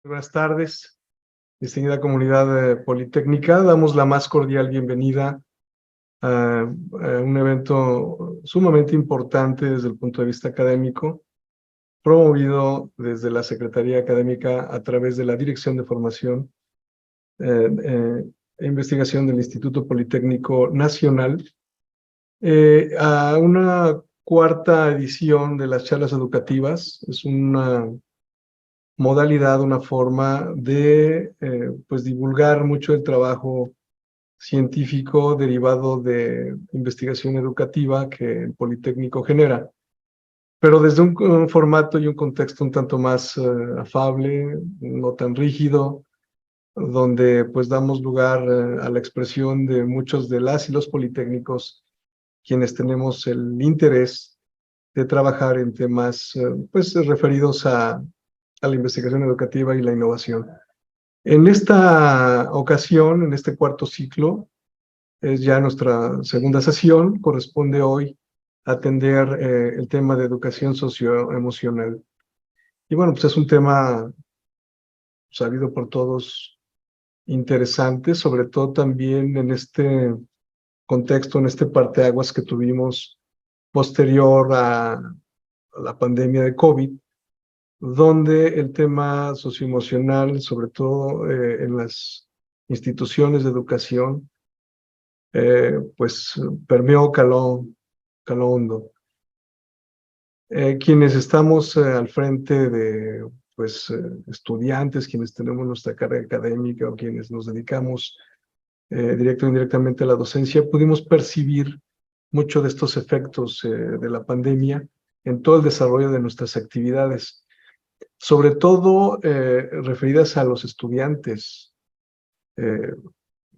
Buenas tardes, distinguida comunidad politécnica. Damos la más cordial bienvenida a un evento sumamente importante desde el punto de vista académico, promovido desde la Secretaría Académica a través de la Dirección de Formación e Investigación del Instituto Politécnico Nacional, a una cuarta edición de las charlas educativas. Es una modalidad, una forma de pues divulgar mucho el trabajo científico derivado de investigación educativa que el Politécnico genera, pero desde un formato y un contexto un tanto más afable, no tan rígido, donde pues damos lugar a la expresión de muchos de las y los politécnicos quienes tenemos el interés de trabajar en temas pues referidos a la investigación educativa y la innovación. En esta ocasión, en este cuarto ciclo, es ya nuestra segunda sesión, corresponde hoy atender el tema de educación socioemocional. Y bueno, pues es un tema sabido por todos interesante, sobre todo también en este contexto, en este parteaguas que tuvimos posterior a la pandemia de COVID, donde el tema socioemocional, sobre todo en las instituciones de educación, pues permeó, caló hondo. Quienes estamos al frente de pues, estudiantes, quienes tenemos nuestra carrera académica o quienes nos dedicamos directo o indirectamente a la docencia, pudimos percibir mucho de estos efectos de la pandemia en todo el desarrollo de nuestras actividades, sobre todo referidas a los estudiantes.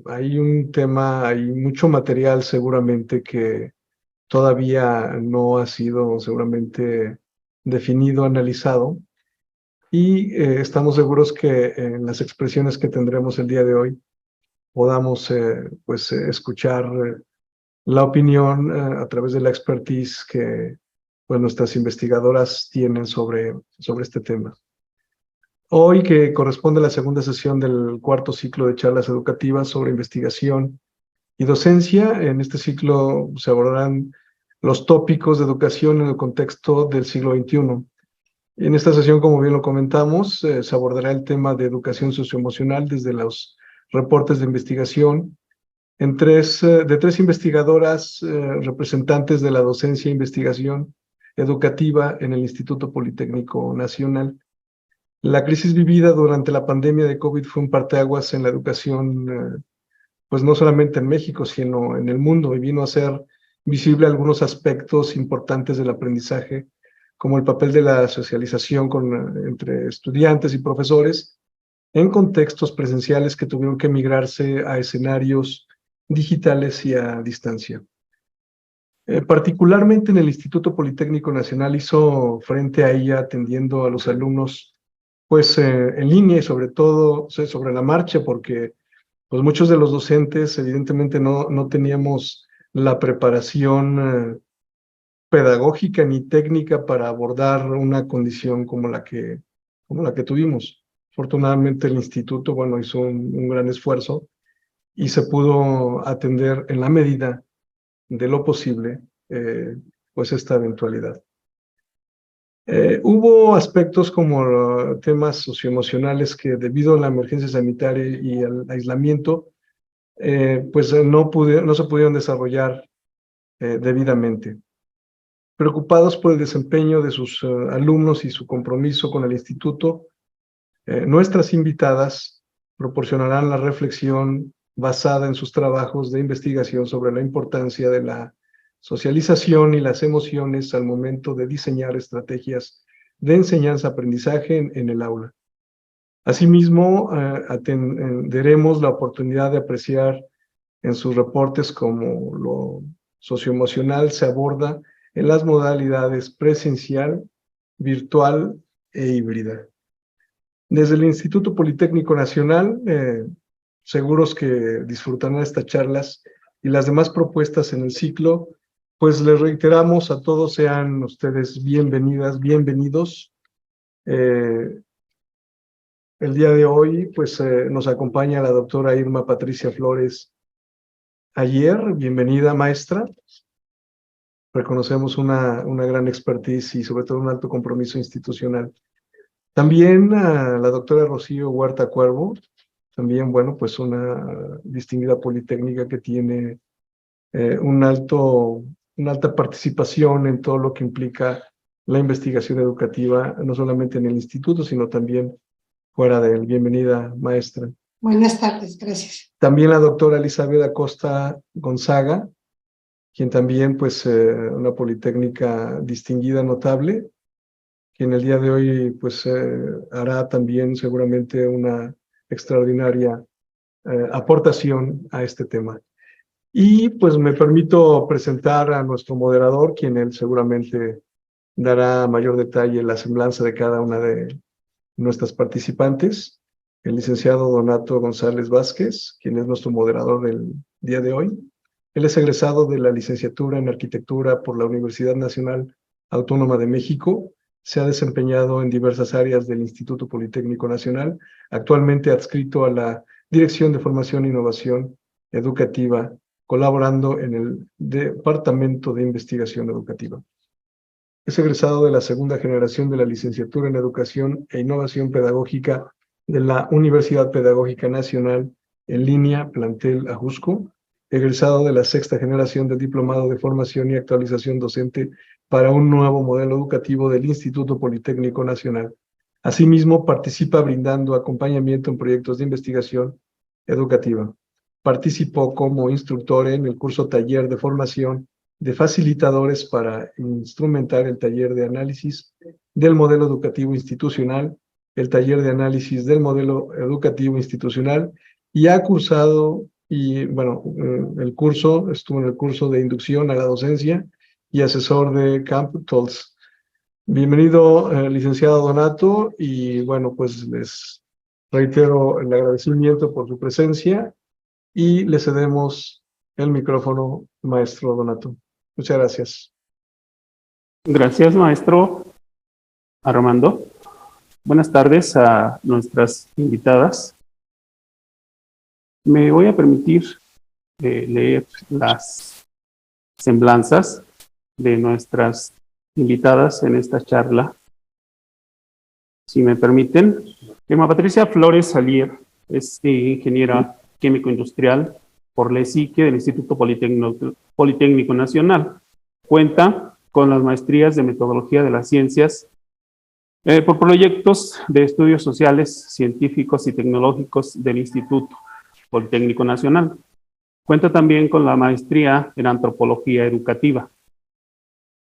Hay un tema, hay mucho material seguramente que todavía no ha sido seguramente definido, analizado, y estamos seguros que en las expresiones que tendremos el día de hoy podamos pues, escuchar la opinión a través de la expertise que pues, nuestras investigadoras tienen sobre este tema. Hoy, que corresponde a la segunda sesión del cuarto ciclo de charlas educativas sobre investigación y docencia, en este ciclo se abordarán los tópicos de educación en el contexto del siglo XXI. En esta sesión, como bien lo comentamos, se abordará el tema de educación socioemocional desde los reportes de investigación de tres investigadoras representantes de la docencia e investigación educativa en el Instituto Politécnico Nacional. La crisis vivida durante la pandemia de COVID fue un parteaguas en la educación, pues no solamente en México, sino en el mundo, y vino a ser visible algunos aspectos importantes del aprendizaje, como el papel de la socialización entre estudiantes y profesores en contextos presenciales que tuvieron que migrarse a escenarios digitales y a distancia. Particularmente en el Instituto Politécnico Nacional hizo frente a ella atendiendo a los alumnos pues en línea y sobre todo sobre la marcha, porque pues muchos de los docentes evidentemente no teníamos la preparación pedagógica ni técnica para abordar una condición como la que tuvimos. Afortunadamente el instituto, bueno, hizo un gran esfuerzo y se pudo atender en la medida de lo posible pues esta eventualidad. Hubo aspectos como temas socioemocionales que debido a la emergencia sanitaria y al aislamiento, pues no se pudieron desarrollar debidamente. Preocupados por el desempeño de sus alumnos y su compromiso con el instituto, nuestras invitadas proporcionarán la reflexión basada en sus trabajos de investigación sobre la importancia de la socialización y las emociones al momento de diseñar estrategias de enseñanza-aprendizaje en el aula. Asimismo, atenderemos la oportunidad de apreciar en sus reportes cómo lo socioemocional se aborda en las modalidades presencial, virtual e híbrida. Desde el Instituto Politécnico Nacional, seguros que disfrutarán estas charlas y las demás propuestas en el ciclo, pues les reiteramos a todos, sean ustedes bienvenidas, bienvenidos. El día de hoy, pues nos acompaña la doctora Irma Patricia Flores Ayer. Bienvenida, maestra. Reconocemos una gran expertise y sobre todo un alto compromiso institucional. También la doctora Rocío Huerta Cuervo, también, bueno, pues una distinguida politécnica que tiene una alta participación en todo lo que implica la investigación educativa, no solamente en el instituto, sino también fuera de él. Bienvenida, maestra. Buenas tardes, gracias. También la doctora Elizabeth Acosta Gonzaga, quien también, pues, una politécnica distinguida, notable, quien el día de hoy, pues, hará también seguramente una extraordinaria aportación a este tema. Y pues me permito presentar a nuestro moderador, quien él seguramente dará mayor detalle la semblanza de cada una de nuestras participantes, el licenciado Donato González Vázquez, quien es nuestro moderador del día de hoy. Él es egresado de la licenciatura en Arquitectura por la Universidad Nacional Autónoma de México. Se ha desempeñado en diversas áreas del Instituto Politécnico Nacional, actualmente adscrito a la Dirección de Formación e Innovación Educativa, colaborando en el Departamento de Investigación Educativa. Es egresado de la segunda generación de la licenciatura en Educación e Innovación Pedagógica de la Universidad Pedagógica Nacional en línea, plantel Ajusco, egresado de la sexta generación del Diplomado de Formación y Actualización Docente para un nuevo modelo educativo del Instituto Politécnico Nacional. Asimismo, participa brindando acompañamiento en proyectos de investigación educativa. Participó como instructor en el curso taller de formación de facilitadores para instrumentar el taller de análisis del modelo educativo institucional, el taller de análisis del modelo educativo institucional, y ha cursado, y bueno, estuvo en el curso de inducción a la docencia y asesor de Camp TOLS. Bienvenido, licenciado Donato, y bueno, pues les reitero el agradecimiento por su presencia y le cedemos el micrófono, maestro Donato. Muchas gracias. Gracias, maestro Armando. Buenas tardes a nuestras invitadas. Me voy a permitir leer las semblanzas de nuestras invitadas en esta charla. Si me permiten, Irma Patricia Flores Ayer es ingeniera químico-industrial por la ESIQUE del Instituto Politécnico Nacional. Cuenta con las maestrías de Metodología de las Ciencias por proyectos de estudios sociales, científicos y tecnológicos del Instituto Politécnico Nacional. Cuenta también con la maestría en Antropología Educativa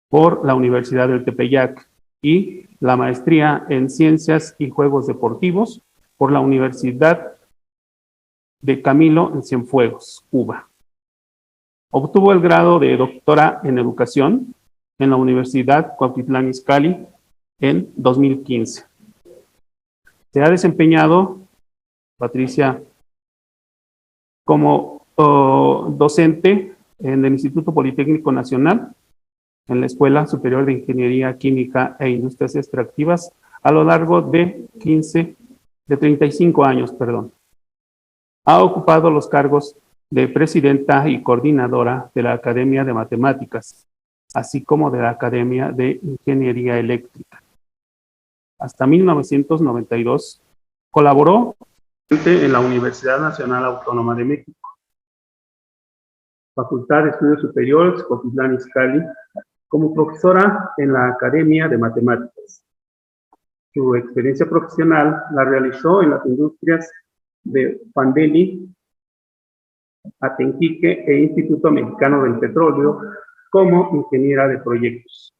por la Universidad del Tepeyac y la maestría en Ciencias y Juegos Deportivos por la Universidad de Camilo en Cienfuegos, Cuba. Obtuvo el grado de doctora en Educación en la Universidad Cuautitlán Izcalli en 2015. Se ha desempeñado, Patricia, como docente en el Instituto Politécnico Nacional, en la Escuela Superior de Ingeniería Química e Industrias Extractivas, a lo largo de 35 años, perdón. Ha ocupado los cargos de presidenta y coordinadora de la Academia de Matemáticas, así como de la Academia de Ingeniería Eléctrica. Hasta 1992 colaboró en la Universidad Nacional Autónoma de México, Facultad de Estudios Superiores, Cuautitlán Izcalli, como profesora en la Academia de Matemáticas. Su experiencia profesional la realizó en las industrias de Pandeli, Atenquique e Instituto Mexicano del Petróleo como ingeniera de proyectos.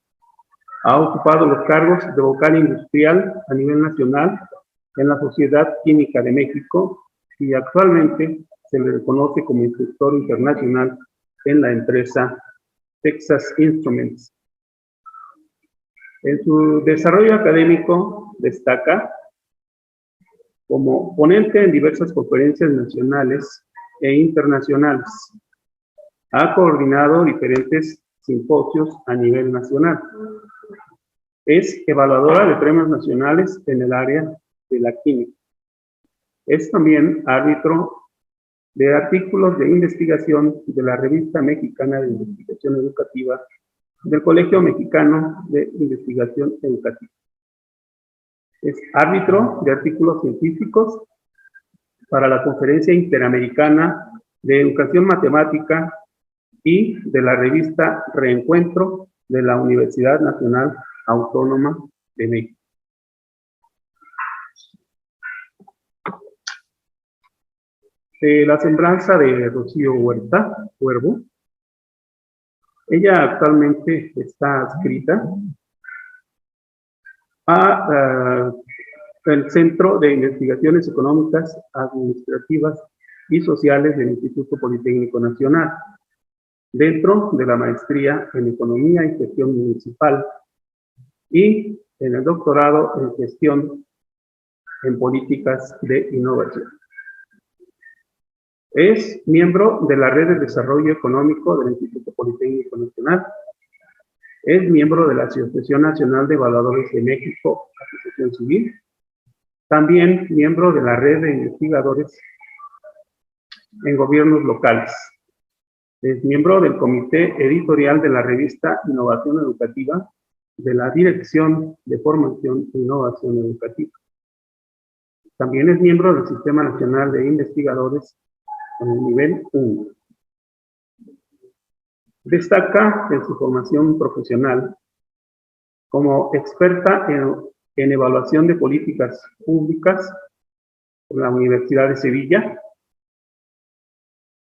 Ha ocupado los cargos de vocal industrial a nivel nacional en la Sociedad Química de México y actualmente se le reconoce como instructor internacional en la empresa Texas Instruments. En su desarrollo académico destaca como ponente en diversas conferencias nacionales e internacionales. Ha coordinado diferentes simposios a nivel nacional. Es evaluadora de premios nacionales en el área de la química. Es también árbitro de artículos de investigación de la Revista Mexicana de Investigación Educativa del Colegio Mexicano de Investigación Educativa. Es árbitro de artículos científicos para la Conferencia Interamericana de Educación Matemática y de la revista Reencuentro de la Universidad Nacional Autónoma de México. La semblanza de Rocío Huerta Cuervo. Ella actualmente está adscrita a el Centro de Investigaciones Económicas, Administrativas y Sociales del Instituto Politécnico Nacional, dentro de la maestría en Economía y Gestión Municipal y en el doctorado en Gestión en Políticas de Innovación. Es miembro de la Red de Desarrollo Económico del Instituto Politécnico Nacional. Es miembro de la Asociación Nacional de Evaluadores de México, Asociación Civil. También miembro de la Red de Investigadores en Gobiernos Locales. Es miembro del Comité Editorial de la revista Innovación Educativa de la Dirección de Formación e Innovación Educativa. También es miembro del Sistema Nacional de Investigadores en el nivel 1. Destaca en su formación profesional como experta en evaluación de políticas públicas por la Universidad de Sevilla,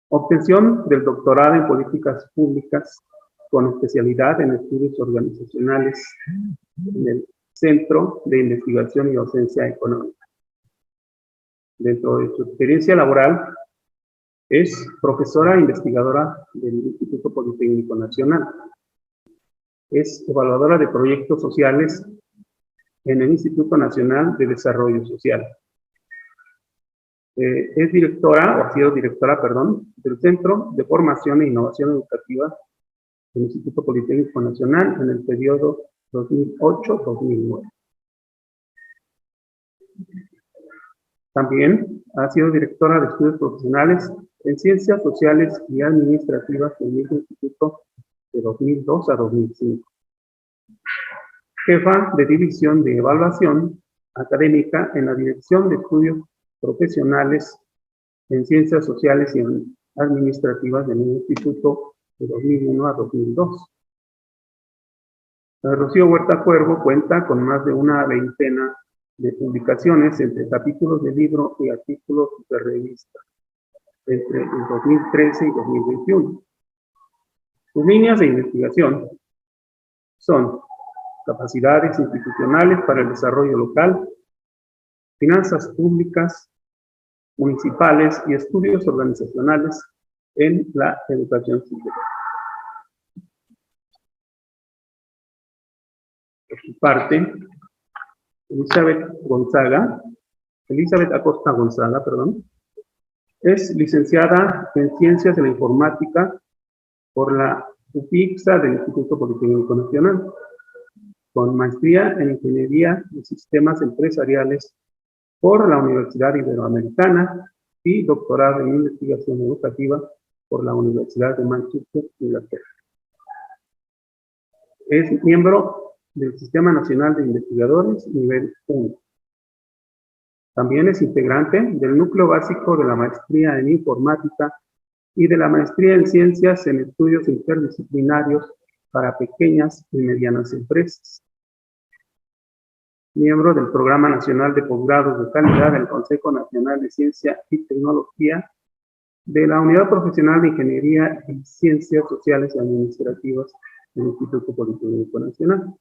obtención del doctorado en políticas públicas con especialidad en estudios organizacionales en el Centro de Investigación y Docencia Económica. Dentro de su experiencia laboral, es profesora investigadora del Instituto Politécnico Nacional. Es evaluadora de proyectos sociales en el Instituto Nacional de Desarrollo Social. Es directora, o ha sido directora, del Centro de Formación e Innovación Educativa del Instituto Politécnico Nacional en el periodo 2008-2009. También ha sido directora de estudios profesionales en Ciencias Sociales y Administrativas en el mismo instituto de 2002 a 2005. Jefa de División de Evaluación Académica en la Dirección de Estudios Profesionales en Ciencias Sociales y Administrativas del instituto de 2001 a 2002. Rocío Huerta Cuervo cuenta con más de una veintena de publicaciones entre capítulos de libro y artículos de revista entre el 2013 y 2021. Sus líneas de investigación son capacidades institucionales para el desarrollo local, finanzas públicas, municipales y estudios organizacionales en la educación superior. Por su parte, Elizabeth Acosta Gonzaga, es licenciada en Ciencias de la Informática por la UPIXA del Instituto Politécnico Nacional, con maestría en Ingeniería de Sistemas Empresariales por la Universidad Iberoamericana y doctorado en Investigación Educativa por la Universidad de Manchester, Inglaterra. Es miembro del Sistema Nacional de Investigadores nivel 1. También es integrante del núcleo básico de la maestría en Informática y de la maestría en Ciencias en Estudios Interdisciplinarios para Pequeñas y Medianas Empresas. Miembro del Programa Nacional de Posgrados de Calidad del Consejo Nacional de Ciencia y Tecnología de la Unidad Profesional de Ingeniería y Ciencias Sociales y Administrativas del Instituto Politécnico Nacional.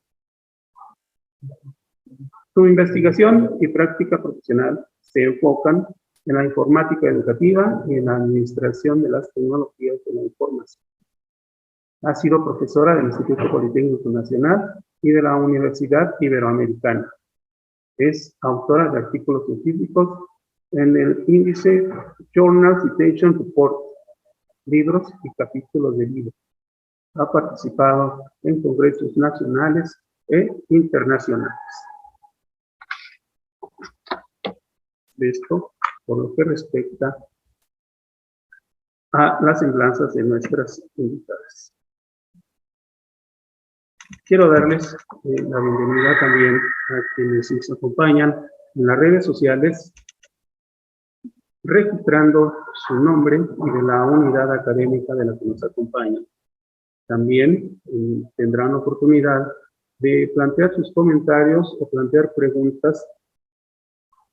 Su investigación y práctica profesional se enfocan en la informática educativa y en la administración de las tecnologías de la información. Ha sido profesora del Instituto Politécnico Nacional y de la Universidad Iberoamericana. Es autora de artículos científicos en el índice Journal Citation Report, libros y capítulos de libros. Ha participado en congresos nacionales e internacionales. De esto por lo que respecta a las semblanzas de nuestras invitadas. Quiero darles la bienvenida también a quienes nos acompañan en las redes sociales, registrando su nombre y de la unidad académica de la que nos acompaña. También tendrán oportunidad de plantear sus comentarios o plantear preguntas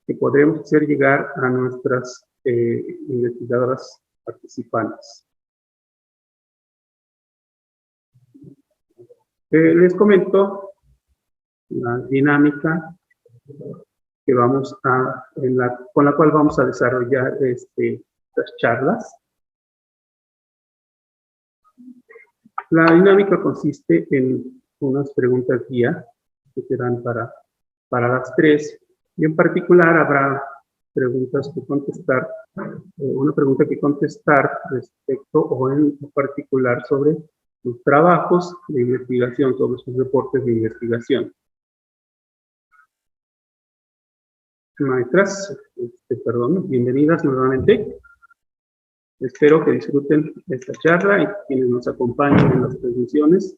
que podremos hacer llegar a nuestras investigadoras participantes. Les comento la dinámica que con la cual vamos a desarrollar estas charlas. La dinámica consiste en unas preguntas guía que serán para las tres, y en particular habrá preguntas que contestar, una pregunta que contestar respecto o en particular sobre los trabajos de investigación, sobre sus reportes de investigación. Maestras, bienvenidas nuevamente. Espero que disfruten esta charla y quienes nos acompañen en las transmisiones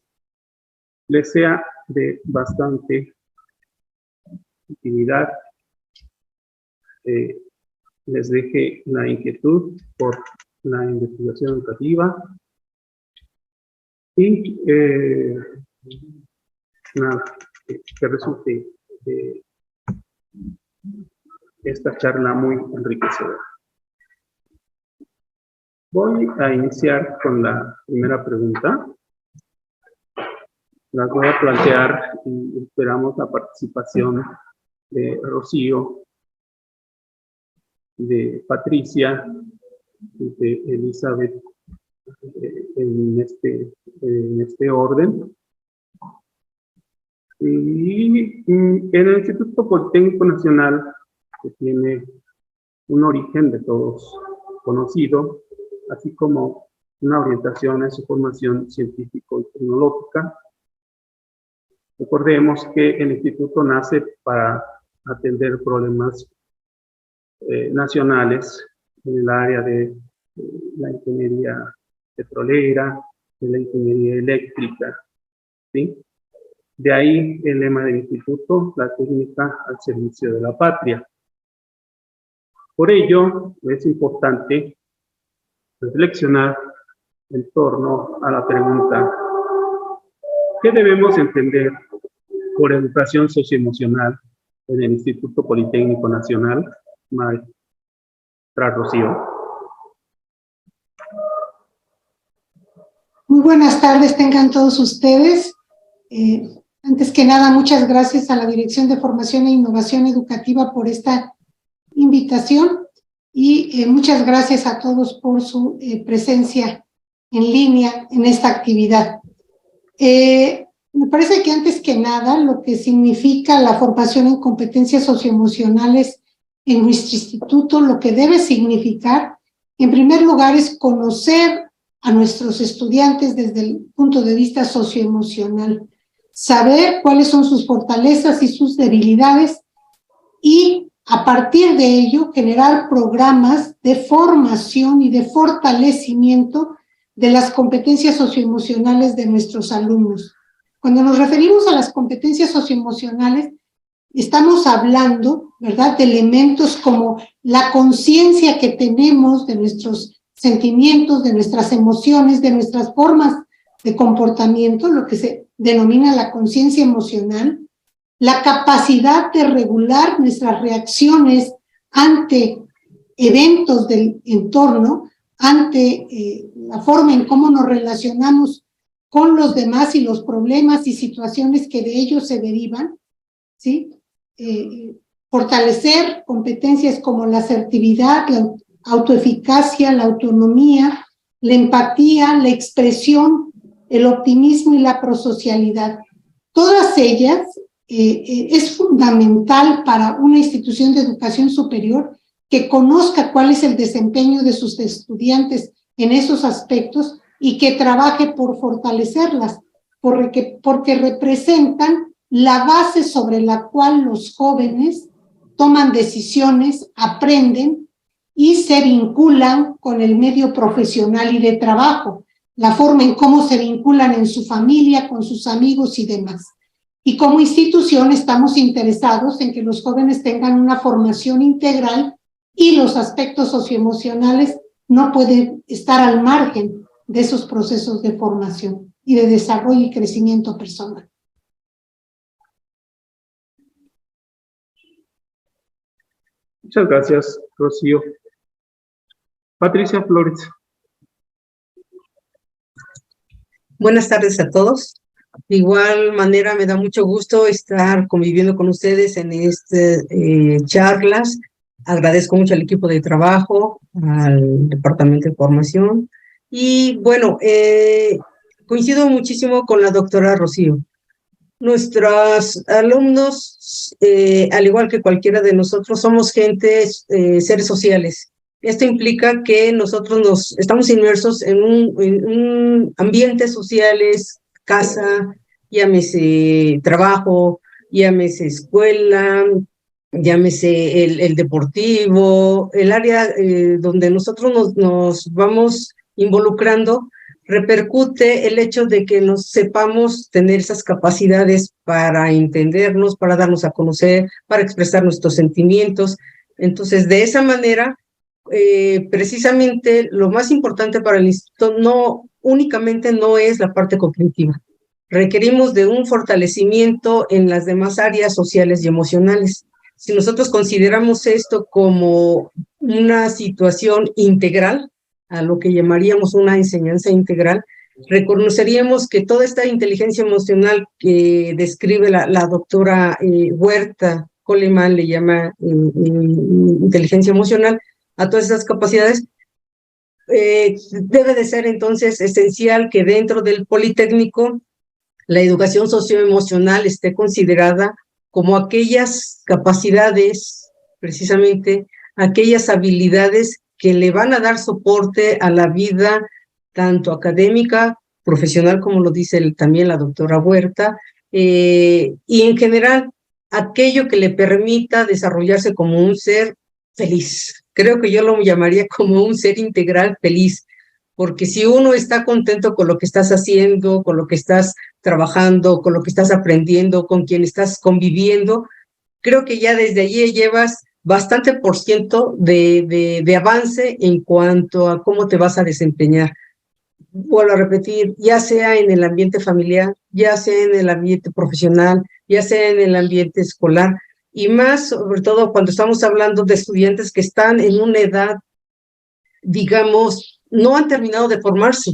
les sea de bastante utilidad, les deje la inquietud por la investigación educativa y que resulte de esta charla muy enriquecedora. Voy a iniciar con la primera pregunta. Las voy a plantear y esperamos la participación de Rocío, de Patricia, de Elizabeth en este orden. Y en el Instituto Politécnico Nacional, que tiene un origen de todos conocido, así como una orientación en su formación científico y tecnológica. Recordemos que el instituto nace para atender problemas nacionales en el área de la ingeniería petrolera, de la ingeniería eléctrica, ¿sí? De ahí el lema del instituto, la técnica al servicio de la patria. Por ello, es importante reflexionar en torno a la pregunta: ¿qué debemos entender por educación socioemocional en el Instituto Politécnico Nacional? Maestra Rocío. Muy buenas tardes, tengan todos ustedes. Antes que nada, muchas gracias a la Dirección de Formación e Innovación Educativa por esta invitación y muchas gracias a todos por su presencia en línea en esta actividad. Me parece que antes que nada lo que significa la formación en competencias socioemocionales en nuestro instituto, lo que debe significar, en primer lugar, es conocer a nuestros estudiantes desde el punto de vista socioemocional, saber cuáles son sus fortalezas y sus debilidades y a partir de ello generar programas de formación y de fortalecimiento de las competencias socioemocionales de nuestros alumnos. Cuando nos referimos a las competencias socioemocionales, estamos hablando, ¿verdad?, de elementos como la conciencia que tenemos de nuestros sentimientos, de nuestras emociones, de nuestras formas de comportamiento, lo que se denomina la conciencia emocional, la capacidad de regular nuestras reacciones ante eventos del entorno, ante la forma en cómo nos relacionamos con los demás y los problemas y situaciones que de ellos se derivan, ¿sí? Fortalecer competencias como la asertividad, la autoeficacia, la autonomía, la empatía, la expresión, el optimismo y la prosocialidad. Todas ellas es fundamental para una institución de educación superior que conozca cuál es el desempeño de sus estudiantes en esos aspectos y que trabaje por fortalecerlas, porque representan la base sobre la cual los jóvenes toman decisiones, aprenden y se vinculan con el medio profesional y de trabajo, la forma en cómo se vinculan en su familia, con sus amigos y demás. Y como institución estamos interesados en que los jóvenes tengan una formación integral y los aspectos socioemocionales no pueden estar al margen de esos procesos de formación y de desarrollo y crecimiento personal. Muchas gracias, Rocío. Patricia Flores. Buenas tardes a todos. De igual manera, me da mucho gusto estar conviviendo con ustedes en estas charlas. Agradezco mucho al equipo de trabajo, al Departamento de Formación. Y bueno, coincido muchísimo con la doctora Rocío. Nuestros alumnos, al igual que cualquiera de nosotros, somos seres sociales. Esto implica que nosotros estamos inmersos en un ambientes sociales, casa, llámese trabajo, llámese escuela, llámese el deportivo, el área donde nosotros nos vamos involucrando, repercute el hecho de que nos sepamos tener esas capacidades para entendernos, para darnos a conocer, para expresar nuestros sentimientos. Entonces, de esa manera, precisamente lo más importante para el instituto no únicamente no es la parte cognitiva. Requerimos de un fortalecimiento en las demás áreas sociales y emocionales. Si nosotros consideramos esto como una situación integral, a lo que llamaríamos una enseñanza integral, reconoceríamos que toda esta inteligencia emocional que describe la doctora Huerta Coleman, le llama inteligencia emocional, a todas esas capacidades, debe de ser entonces esencial que dentro del Politécnico la educación socioemocional esté considerada como aquellas capacidades, precisamente aquellas habilidades que le van a dar soporte a la vida tanto académica, profesional, como lo dice también la doctora Huerta, y en general aquello que le permita desarrollarse como un ser feliz. Creo que yo lo llamaría como un ser integral feliz, porque si uno está contento con lo que estás haciendo, con lo que estás trabajando, con lo que estás aprendiendo, con quien estás conviviendo, creo que ya desde allí llevas bastante por ciento de avance en cuanto a cómo te vas a desempeñar. Vuelvo a repetir, ya sea en el ambiente familiar, ya sea en el ambiente profesional, ya sea en el ambiente escolar, y más sobre todo cuando estamos hablando de estudiantes que están en una edad, digamos, no han terminado de formarse,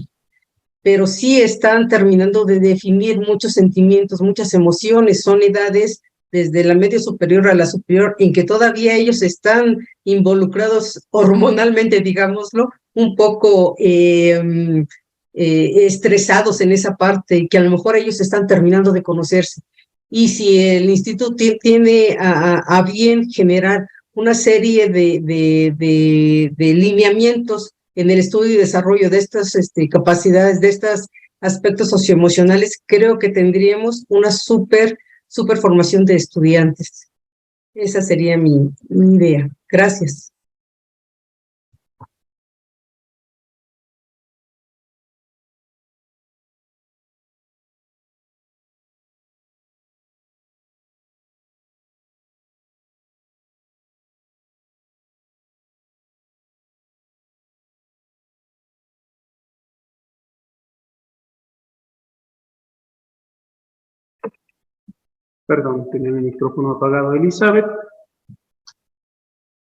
pero sí están terminando de definir muchos sentimientos, muchas emociones. Son edades desde la media superior a la superior en que todavía ellos están involucrados hormonalmente, digámoslo, un poco estresados en esa parte, que a lo mejor ellos están terminando de conocerse. Y si el instituto tiene a bien generar una serie de lineamientos en el estudio y desarrollo de estas capacidades, de estos aspectos socioemocionales, creo que tendríamos una súper formación de estudiantes. Esa sería mi idea. Gracias. Perdón, tenía mi micrófono apagado. Elizabeth.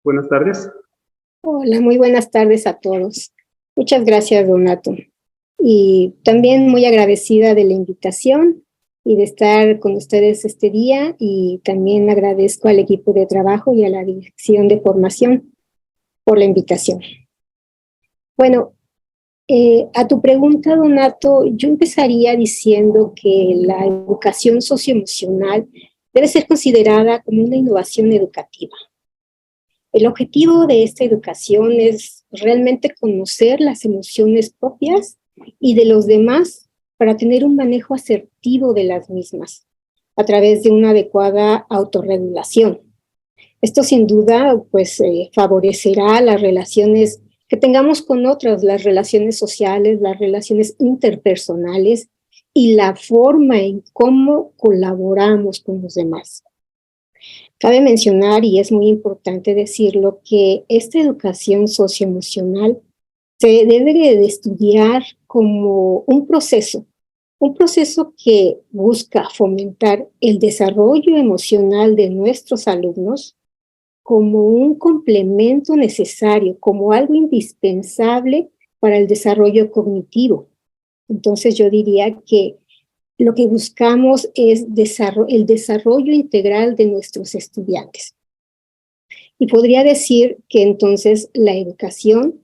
Buenas tardes. Hola, muy buenas tardes a todos. Muchas gracias, Donato. Y también muy agradecida de la invitación y de estar con ustedes este día, y también agradezco al equipo de trabajo y a la Dirección de Formación por la invitación. Bueno, a tu pregunta, Donato, yo empezaría diciendo que la educación socioemocional debe ser considerada como una innovación educativa. El objetivo de esta educación es realmente conocer las emociones propias y de los demás para tener un manejo asertivo de las mismas a través de una adecuada autorregulación. Esto sin duda pues favorecerá las relaciones que tengamos con otras, las relaciones sociales, las relaciones interpersonales y la forma en cómo colaboramos con los demás. Cabe mencionar, y es muy importante decirlo, que esta educación socioemocional se debe de estudiar como un proceso que busca fomentar el desarrollo emocional de nuestros alumnos como un complemento necesario, como algo indispensable para el desarrollo cognitivo. Entonces yo diría que lo que buscamos es el desarrollo integral de nuestros estudiantes. Y podría decir que entonces la educación,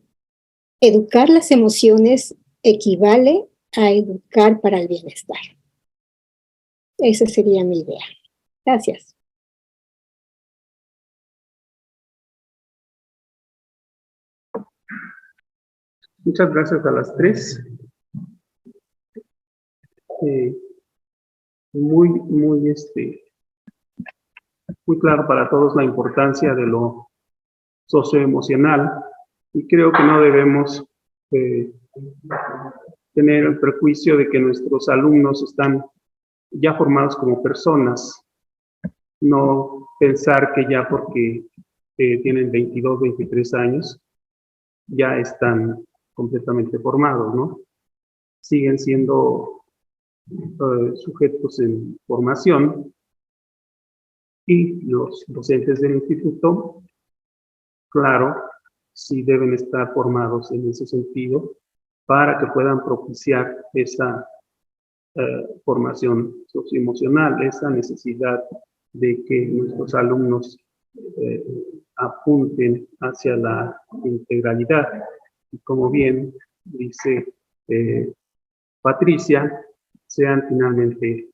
educar las emociones equivale a educar para el bienestar. Esa sería mi idea. Gracias. Muchas gracias a las tres. Muy claro para todos la importancia de lo socioemocional, y creo que no debemos tener el prejuicio de que nuestros alumnos están ya formados como personas, no pensar que ya porque tienen 22, 23 años ya están completamente formados, ¿no? Siguen siendo sujetos en formación, y los docentes del instituto, claro, sí deben estar formados en ese sentido para que puedan propiciar esa formación socioemocional, esa necesidad de que nuestros alumnos apunten hacia la integralidad. Y como bien dice Patricia, sean finalmente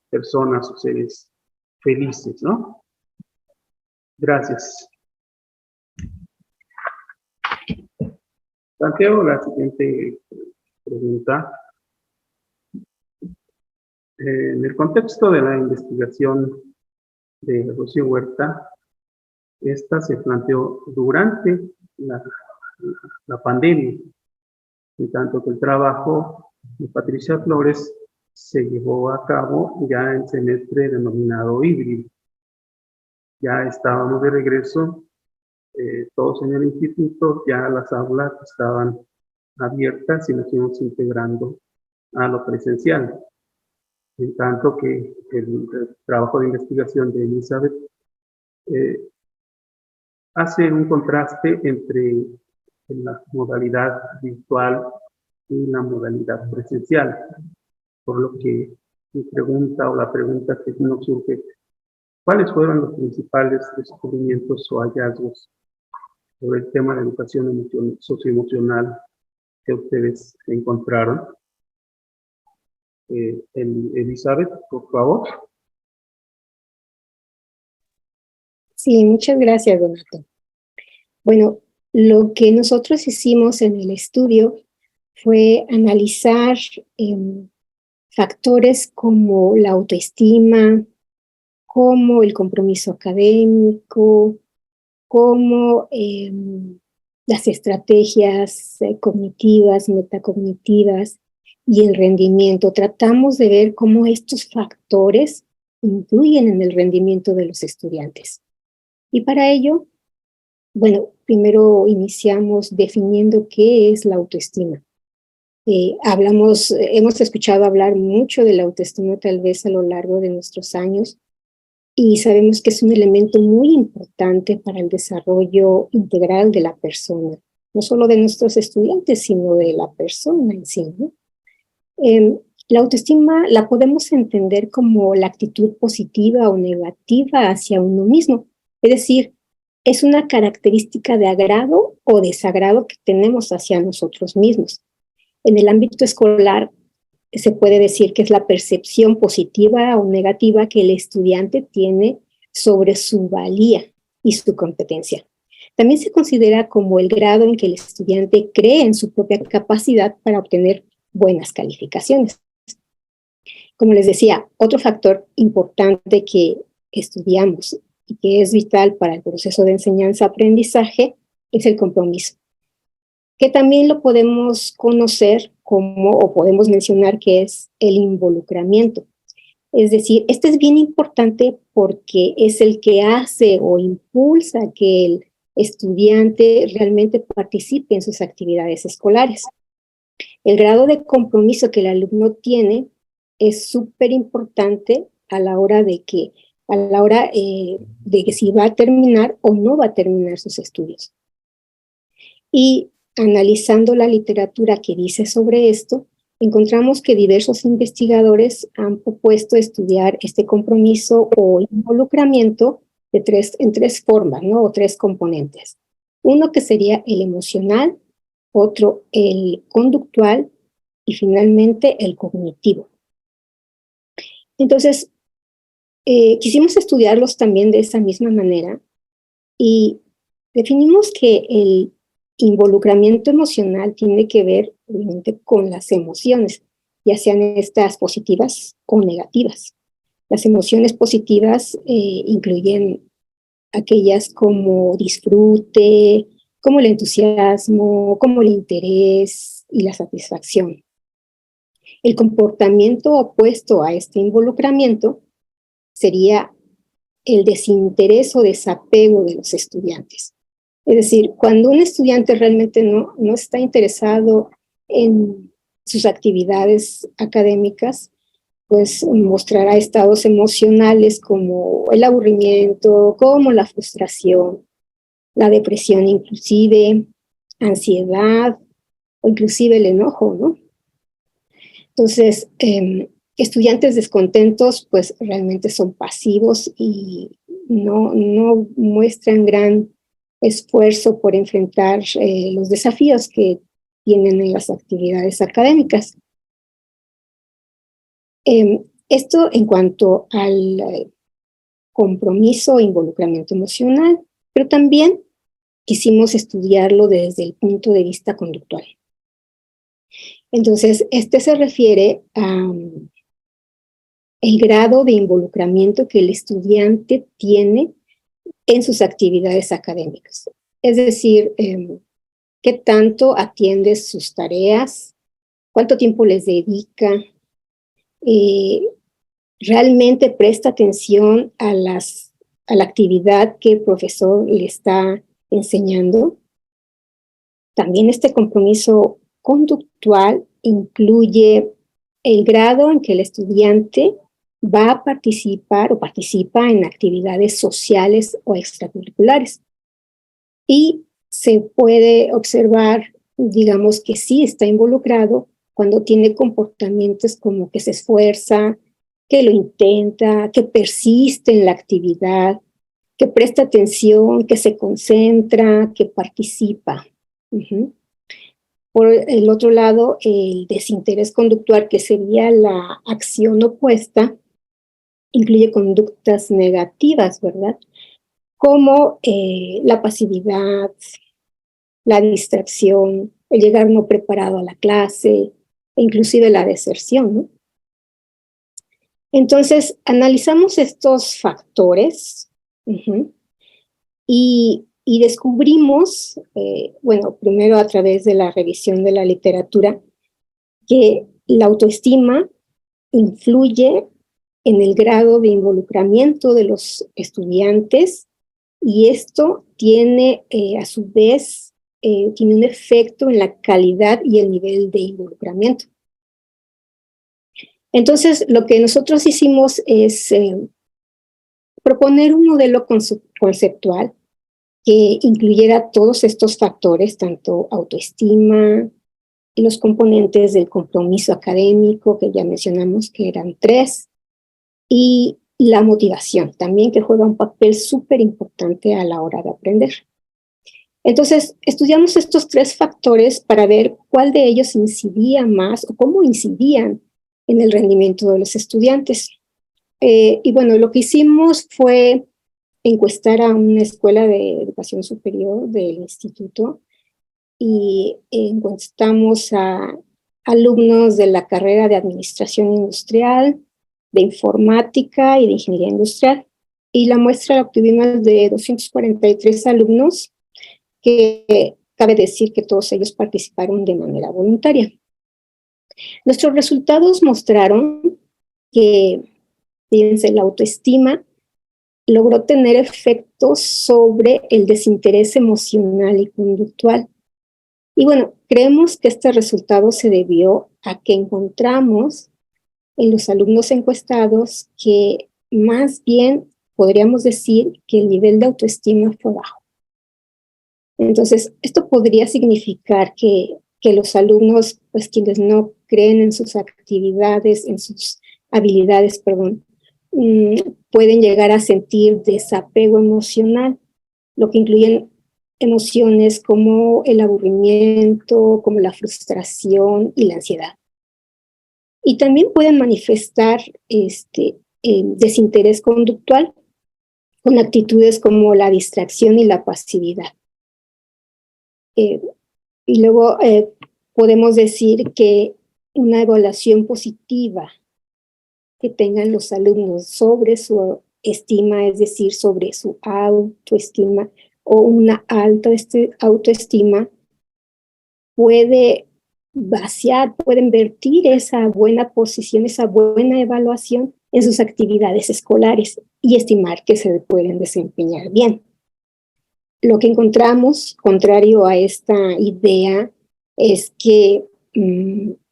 personas o seres felices, ¿no? Gracias. Planteo la siguiente pregunta. En el contexto de la investigación de Rocío Huerta, esta se planteó durante la pandemia, en tanto que el trabajo de Patricia Flores se llevó a cabo ya en semestre denominado híbrido. Ya estábamos de regreso, todos en el instituto, ya las aulas estaban abiertas y nos íbamos integrando a lo presencial. En tanto que el trabajo de investigación de Elizabeth hace un contraste entre la modalidad virtual y la modalidad presencial, por lo que mi pregunta o la pregunta que nos surge, ¿cuáles fueron los principales descubrimientos o hallazgos sobre el tema de educación socioemocional que ustedes encontraron? Elizabeth, por favor. Sí, muchas gracias, Donato. Bueno, lo que nosotros hicimos en el estudio fue analizar factores como la autoestima, como el compromiso académico, como las estrategias cognitivas, metacognitivas y el rendimiento. Tratamos de ver cómo estos factores influyen en el rendimiento de los estudiantes. Y para ello, bueno, primero iniciamos definiendo qué es la autoestima. Hemos escuchado hablar mucho de la autoestima tal vez a lo largo de nuestros años, y sabemos que es un elemento muy importante para el desarrollo integral de la persona, no solo de nuestros estudiantes, sino de la persona en sí, ¿no? La autoestima la podemos entender como la actitud positiva o negativa hacia uno mismo, es decir, es una característica de agrado o desagrado que tenemos hacia nosotros mismos. En el ámbito escolar se puede decir que es la percepción positiva o negativa que el estudiante tiene sobre su valía y su competencia. También se considera como el grado en que el estudiante cree en su propia capacidad para obtener buenas calificaciones. Como les decía, otro factor importante que estudiamos y que es vital para el proceso de enseñanza-aprendizaje es el compromiso, que también lo podemos conocer como, o podemos mencionar que es el involucramiento. Es decir, este es bien importante porque es el que hace o impulsa que el estudiante realmente participe en sus actividades escolares. El grado de compromiso que el alumno tiene es súper importante a la hora de que si va a terminar o no va a terminar sus estudios. Y analizando la literatura que dice sobre esto, encontramos que diversos investigadores han propuesto estudiar este compromiso o involucramiento en tres formas, ¿no? O tres componentes. Uno que sería el emocional, otro el conductual y finalmente el cognitivo. Entonces, quisimos estudiarlos también de esa misma manera y definimos que el involucramiento emocional tiene que ver, obviamente, con las emociones, ya sean estas positivas o negativas. Las emociones positivas incluyen aquellas como disfrute, como el entusiasmo, como el interés y la satisfacción. El comportamiento opuesto a este involucramiento sería el desinterés o desapego de los estudiantes. Es decir, cuando un estudiante realmente no está interesado en sus actividades académicas, pues mostrará estados emocionales como el aburrimiento, como la frustración, la depresión inclusive, ansiedad o inclusive el enojo, ¿no? Entonces, estudiantes descontentos pues realmente son pasivos y no muestran gran esfuerzo por enfrentar los desafíos que tienen en las actividades académicas. Esto en cuanto al compromiso e involucramiento emocional, pero también quisimos estudiarlo desde el punto de vista conductual. Entonces, este se refiere a el grado de involucramiento que el estudiante tiene en sus actividades académicas. Es decir, qué tanto atiende sus tareas, cuánto tiempo les dedica, realmente presta atención a la actividad que el profesor le está enseñando. También este compromiso conductual incluye el grado en que el estudiante va a participar o participa en actividades sociales o extracurriculares. Y se puede observar, digamos, que sí está involucrado cuando tiene comportamientos como que se esfuerza, que lo intenta, que persiste en la actividad, que presta atención, que se concentra, que participa. Por el otro lado, el desinterés conductual, que sería la acción opuesta, incluye conductas negativas, ¿verdad? Como la pasividad, la distracción, el llegar no preparado a la clase, e inclusive la deserción, ¿no? Entonces, analizamos estos factores y descubrimos, bueno, primero a través de la revisión de la literatura, que la autoestima influye en el grado de involucramiento de los estudiantes y esto tiene, a su vez, tiene un efecto en la calidad y el nivel de involucramiento. Entonces, lo que nosotros hicimos es proponer un modelo conceptual que incluyera todos estos factores, tanto autoestima y los componentes del compromiso académico, que ya mencionamos que eran 3, y la motivación también, que juega un papel súper importante a la hora de aprender. Entonces, estudiamos estos 3 factores para ver cuál de ellos incidía más o cómo incidían en el rendimiento de los estudiantes. Y bueno, lo que hicimos fue encuestar a una escuela de educación superior del instituto y encuestamos a alumnos de la carrera de administración industrial, de informática y de ingeniería industrial. y la muestra la obtuvimos de 243 alumnos, que cabe decir que todos ellos participaron de manera voluntaria. Nuestros resultados mostraron que, fíjense, la autoestima logró tener efectos sobre el desinterés emocional y conductual. Y bueno, creemos que este resultado se debió a que encontramos en los alumnos encuestados que más bien podríamos decir que el nivel de autoestima fue bajo. Entonces, esto podría significar que los alumnos, pues quienes no creen en sus actividades, en sus habilidades, pueden llegar a sentir desapego emocional, lo que incluyen emociones como el aburrimiento, como la frustración y la ansiedad. Y también pueden manifestar desinterés conductual con actitudes como la distracción y la pasividad. Y luego podemos decir que una evaluación positiva que tengan los alumnos sobre su estima, es decir, sobre su autoestima o una alta autoestima, puede vaciar, pueden vertir esa buena posición, esa buena evaluación en sus actividades escolares y estimar que se pueden desempeñar bien. Lo que encontramos, contrario a esta idea, es que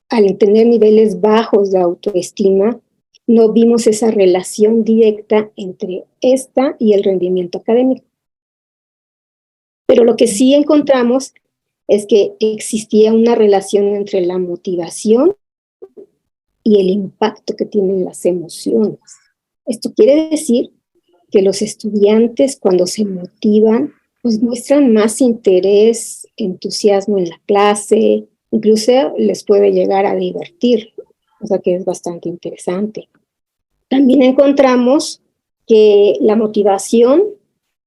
al tener niveles bajos de autoestima, no vimos esa relación directa entre esta y el rendimiento académico. Pero lo que sí encontramos es que existía una relación entre la motivación y el impacto que tienen las emociones. Esto quiere decir que los estudiantes, cuando se motivan, pues muestran más interés, entusiasmo en la clase, incluso les puede llegar a divertir, o sea que es bastante interesante. También encontramos que la motivación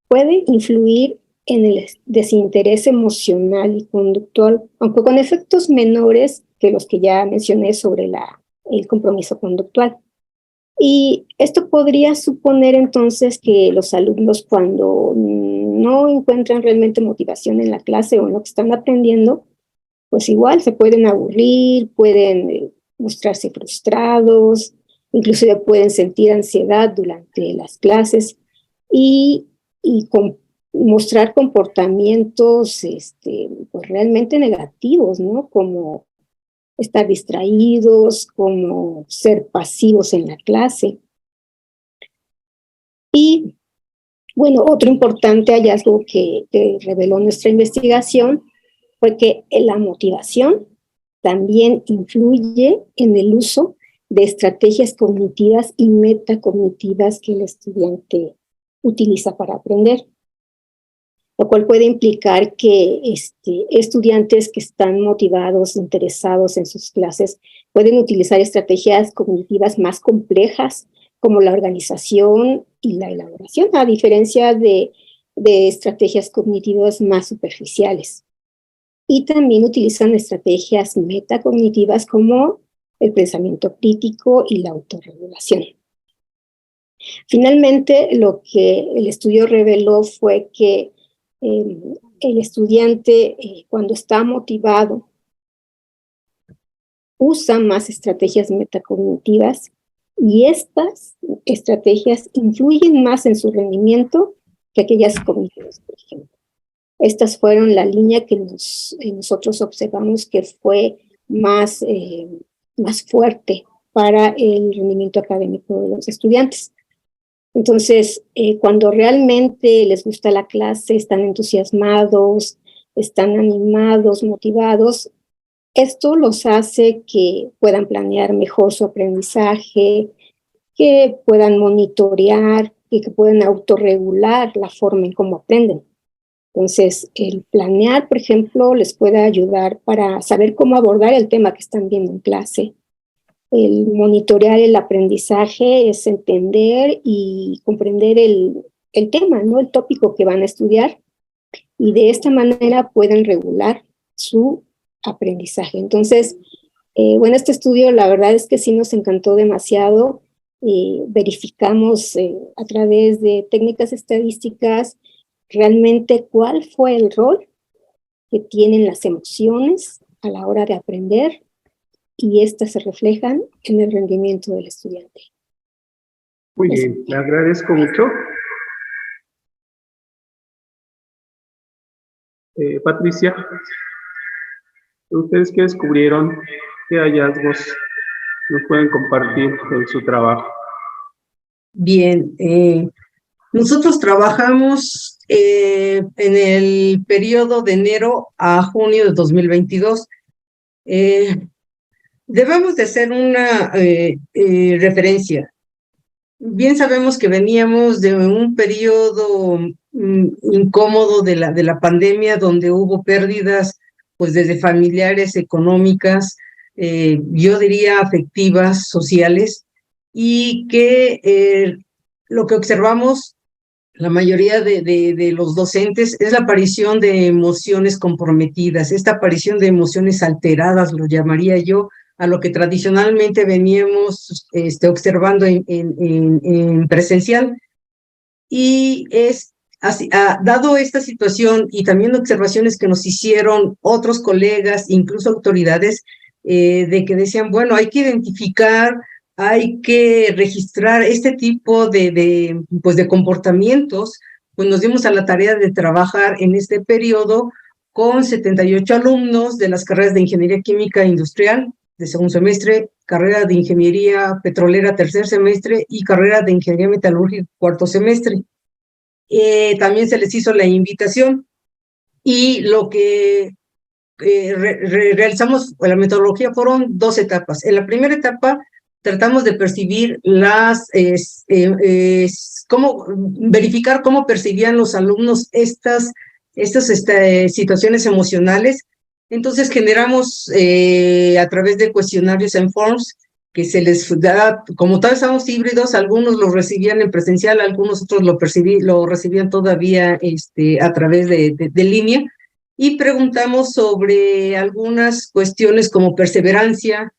puede influir en el desinterés emocional y conductual, aunque con efectos menores que los que ya mencioné sobre el compromiso conductual. Y esto podría suponer entonces que los alumnos, cuando no encuentran realmente motivación en la clase o en lo que están aprendiendo, pues igual se pueden aburrir, pueden mostrarse frustrados, inclusive pueden sentir ansiedad durante las clases y mostrar comportamientos pues realmente negativos, ¿no? Como estar distraídos, como ser pasivos en la clase. Y bueno, otro importante hallazgo que reveló nuestra investigación fue que la motivación también influye en el uso de estrategias cognitivas y metacognitivas que el estudiante utiliza para aprender, lo cual puede implicar que estudiantes que están motivados, interesados en sus clases, pueden utilizar estrategias cognitivas más complejas, como la organización y la elaboración, a diferencia de estrategias cognitivas más superficiales. Y también utilizan estrategias metacognitivas como el pensamiento crítico y la autorregulación. Finalmente, lo que el estudio reveló fue que el estudiante, cuando está motivado, usa más estrategias metacognitivas y estas estrategias influyen más en su rendimiento que aquellas cognitivas, por ejemplo. Estas fueron la línea que nosotros observamos que fue más fuerte para el rendimiento académico de los estudiantes. Entonces, cuando realmente les gusta la clase, están entusiasmados, están animados, motivados, esto los hace que puedan planear mejor su aprendizaje, que puedan monitorear y que puedan autorregular la forma en cómo aprenden. Entonces, el planear, por ejemplo, les puede ayudar para saber cómo abordar el tema que están viendo en clase. El monitorear el aprendizaje es entender y comprender el tema, ¿no? El tópico que van a estudiar, y de esta manera pueden regular su aprendizaje. Entonces, bueno, este estudio la verdad es que sí nos encantó demasiado verificamos a través de técnicas estadísticas realmente cuál fue el rol que tienen las emociones a la hora de aprender, y estas se reflejan en el rendimiento del estudiante. Muy bien, le agradezco mucho. Patricia, ¿ustedes qué descubrieron? ¿Qué hallazgos nos pueden compartir en su trabajo? Bien, nosotros trabajamos en el periodo de enero a junio de 2022. Debemos de hacer una referencia. Bien sabemos que veníamos de un periodo incómodo de la pandemia, donde hubo pérdidas, pues desde familiares, económicas, yo diría afectivas, sociales, y que lo que observamos la mayoría de los docentes es la aparición de emociones comprometidas, esta aparición de emociones alteradas, lo llamaría yo, a lo que tradicionalmente veníamos observando en presencial. Y dado esta situación y también observaciones que nos hicieron otros colegas, incluso autoridades, de que decían, bueno, hay que identificar, hay que registrar este tipo de comportamientos, pues nos dimos a la tarea de trabajar en este periodo con 78 alumnos de las carreras de Ingeniería Química Industrial de segundo semestre, carrera de Ingeniería Petrolera tercer semestre y carrera de Ingeniería Metalúrgica cuarto semestre. También se les hizo la invitación, y lo que realizamos, la metodología, fueron 2 etapas. En la primera etapa tratamos de percibir verificar cómo percibían los alumnos estas situaciones emocionales. Entonces generamos a través de cuestionarios en forms que se les da, como todos estamos híbridos, algunos lo recibían en presencial, algunos otros lo recibían todavía a través de línea, y preguntamos sobre algunas cuestiones como perseverancia,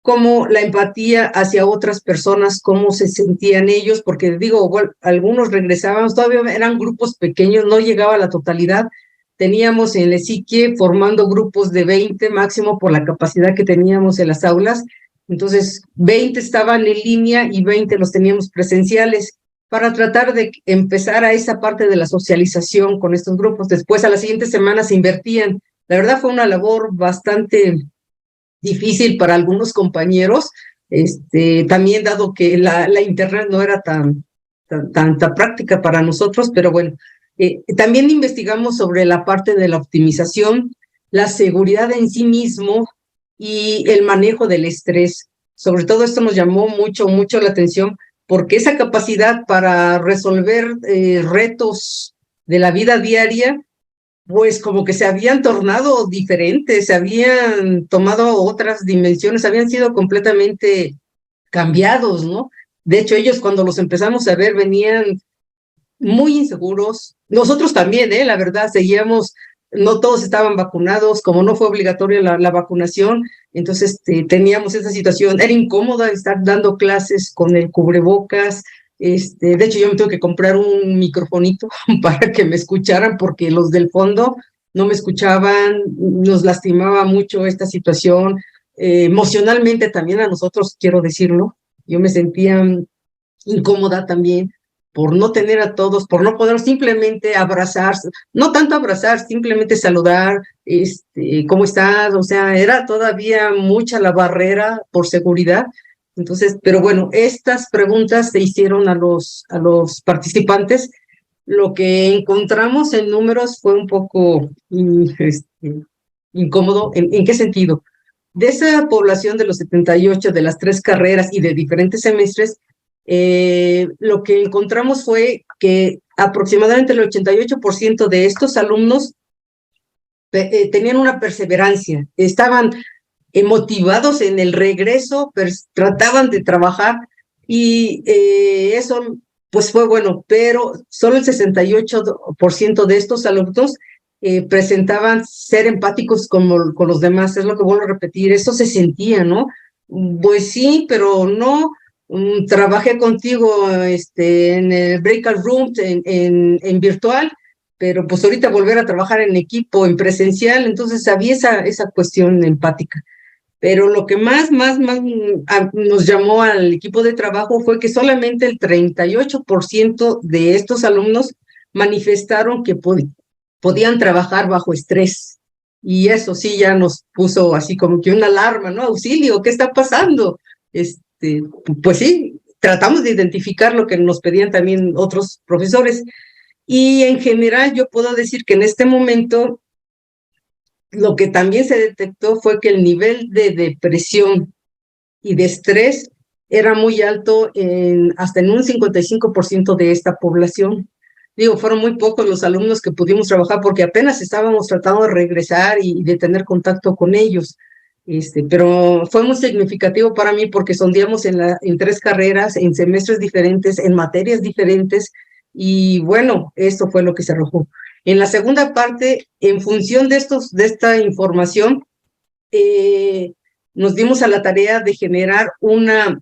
como la empatía hacia otras personas, cómo se sentían ellos, porque digo, bueno, algunos regresábamos, todavía eran grupos pequeños, no llegaba a la totalidad. Teníamos en el ESIQUIE formando grupos de 20 máximo por la capacidad que teníamos en las aulas. Entonces, 20 estaban en línea y 20 los teníamos presenciales, para tratar de empezar a esa parte de la socialización con estos grupos. Después, a las siguientes semanas se invertían. La verdad fue una labor bastante difícil para algunos compañeros, también dado que la internet no era tanta práctica para nosotros, pero bueno. También investigamos sobre la parte de la optimización, la seguridad en sí mismo y el manejo del estrés. Sobre todo esto nos llamó mucho la atención, porque esa capacidad para resolver retos de la vida diaria, pues como que se habían tornado diferentes, se habían tomado otras dimensiones, habían sido completamente cambiados, ¿no? De hecho, ellos, cuando los empezamos a ver, venían muy inseguros. Nosotros también, la verdad, seguíamos, no todos estaban vacunados, como no fue obligatoria la vacunación, entonces teníamos esa situación. Era incómoda estar dando clases con el cubrebocas. De hecho, yo me tuve que comprar un microfonito para que me escucharan, porque los del fondo no me escuchaban. Nos lastimaba mucho esta situación. Emocionalmente también a nosotros, quiero decirlo, yo me sentía incómoda también, por no tener a todos, por no poder simplemente abrazar, no tanto abrazar, simplemente saludar, ¿cómo estás? O sea, era todavía mucha la barrera por seguridad. Entonces, pero bueno, estas preguntas se hicieron a los participantes. Lo que encontramos en números fue un poco incómodo. ¿En qué sentido? De esa población de los 78, de las 3 carreras y de diferentes semestres, lo que encontramos fue que aproximadamente el 88% de estos alumnos tenían una perseverancia, estaban motivados en el regreso, trataban de trabajar, y eso pues fue bueno, pero solo el 68% de estos alumnos presentaban ser empáticos con los demás. Es lo que vuelvo a repetir, eso se sentía, ¿no? Pues sí, pero no. trabajé contigo en el breakout room en virtual, pero pues ahorita volver a trabajar en equipo, en presencial, entonces había esa cuestión empática. Pero lo que más nos llamó al equipo de trabajo fue que solamente el 38% de estos alumnos manifestaron que podían trabajar bajo estrés. Y eso sí ya nos puso así como que una alarma, ¿no? Auxilio, ¿qué está pasando? Pues sí, tratamos de identificar lo que nos pedían también otros profesores. Y en general yo puedo decir que en este momento lo que también se detectó fue que el nivel de depresión y de estrés era muy alto hasta en un 55% de esta población. Digo, fueron muy pocos los alumnos que pudimos trabajar porque apenas estábamos tratando de regresar y de tener contacto con ellos. Pero fue muy significativo para mí porque sondeamos en 3 carreras, en semestres diferentes, en materias diferentes, y bueno, esto fue lo que se arrojó. En la segunda parte, en función de esta información, nos dimos a la tarea de generar una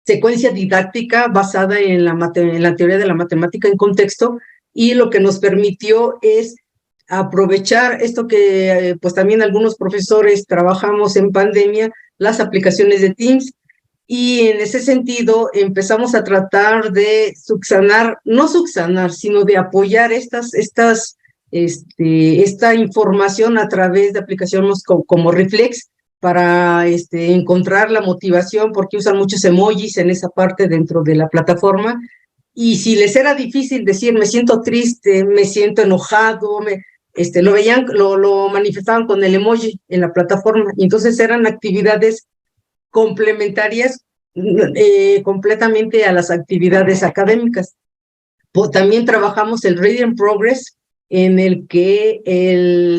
secuencia didáctica basada en la teoría de la matemática en contexto, y lo que nos permitió es aprovechar esto que pues también algunos profesores trabajamos en pandemia, las aplicaciones de Teams, y en ese sentido empezamos a tratar de no subsanar, sino de apoyar esta información a través de aplicaciones como Reflex para encontrar la motivación, porque usan muchos emojis en esa parte dentro de la plataforma. Y si les era difícil decir me siento triste, me siento enojado, lo manifestaban con el emoji en la plataforma, y entonces eran actividades complementarias completamente a las actividades académicas. También trabajamos el Reading Progress, en el que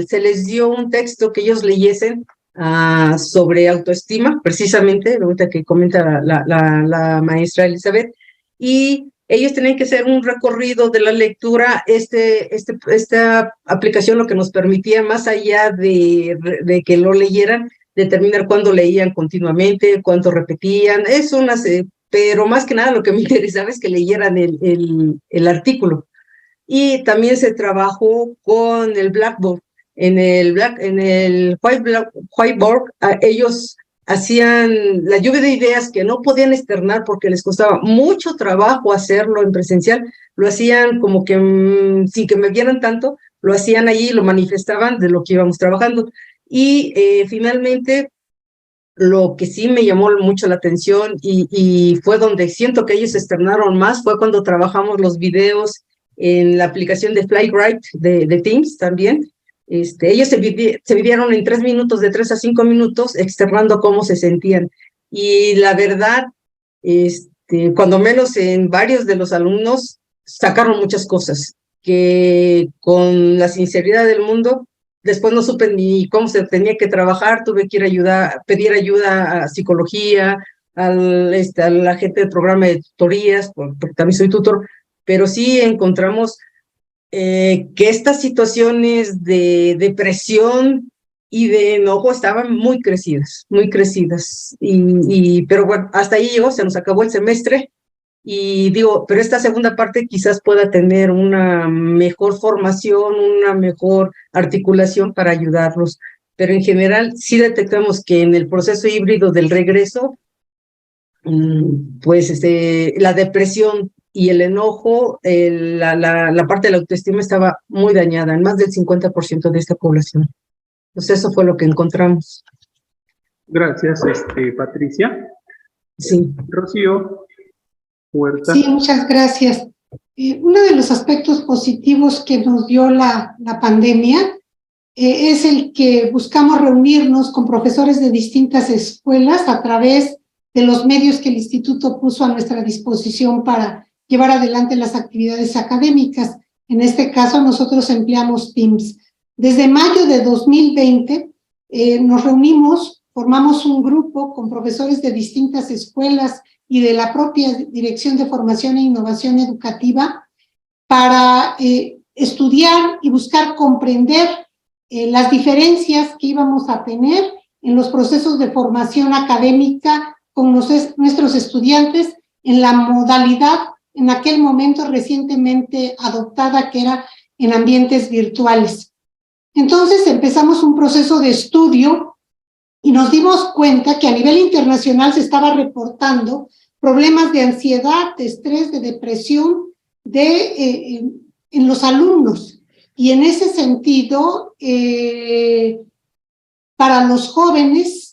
se les dio un texto que ellos leyesen sobre autoestima, precisamente, ahorita que comenta la maestra Elizabeth, y ellos tenían que hacer un recorrido de la lectura. Esta aplicación lo que nos permitía, más allá de que lo leyeran, determinar cuándo leían continuamente, cuánto repetían, pero más que nada lo que me interesaba es que leyeran el artículo. Y también se trabajó con el Blackboard. En el whiteboard, ellos hacían la lluvia de ideas que no podían externar porque les costaba mucho trabajo hacerlo en presencial. Lo hacían como que sin que me vieran tanto, lo hacían allí y lo manifestaban de lo que íbamos trabajando. Y finalmente, lo que sí me llamó mucho la atención y fue donde siento que ellos externaron más, fue cuando trabajamos los videos en la aplicación de Flybright de Teams también. Ellos se dividieron en 3 minutos, de 3 a 5 minutos, externando cómo se sentían. Y la verdad, cuando menos en varios de los alumnos sacaron muchas cosas que con la sinceridad del mundo, después no supe ni cómo se tenía que trabajar, tuve que pedir ayuda a psicología, a la gente del programa de tutorías, porque también soy tutor, pero sí encontramos que estas situaciones de depresión y de enojo estaban muy crecidas, pero bueno, hasta ahí llegó, se nos acabó el semestre. Y digo, pero esta segunda parte quizás pueda tener una mejor formación, una mejor articulación para ayudarlos. Pero en general sí detectamos que en el proceso híbrido del regreso, pues la depresión y el enojo, la parte de la autoestima estaba muy dañada en más del 50% de esta población. Entonces eso fue lo que encontramos. Gracias, Patricia. Sí. Rocío Huerta. Sí, muchas gracias. Uno de los aspectos positivos que nos dio la pandemia es el que buscamos reunirnos con profesores de distintas escuelas a través de los medios que el instituto puso a nuestra disposición para llevar adelante las actividades académicas. En este caso, nosotros empleamos Teams. Desde mayo de 2020 nos reunimos, formamos un grupo con profesores de distintas escuelas y de la propia Dirección de Formación e Innovación Educativa para estudiar y buscar comprender las diferencias que íbamos a tener en los procesos de formación académica con nuestros estudiantes en la modalidad en aquel momento recientemente adoptada, que era en ambientes virtuales. Entonces empezamos un proceso de estudio y nos dimos cuenta que a nivel internacional se estaba reportando problemas de ansiedad, de estrés, de depresión en los alumnos. Y en ese sentido, para los jóvenes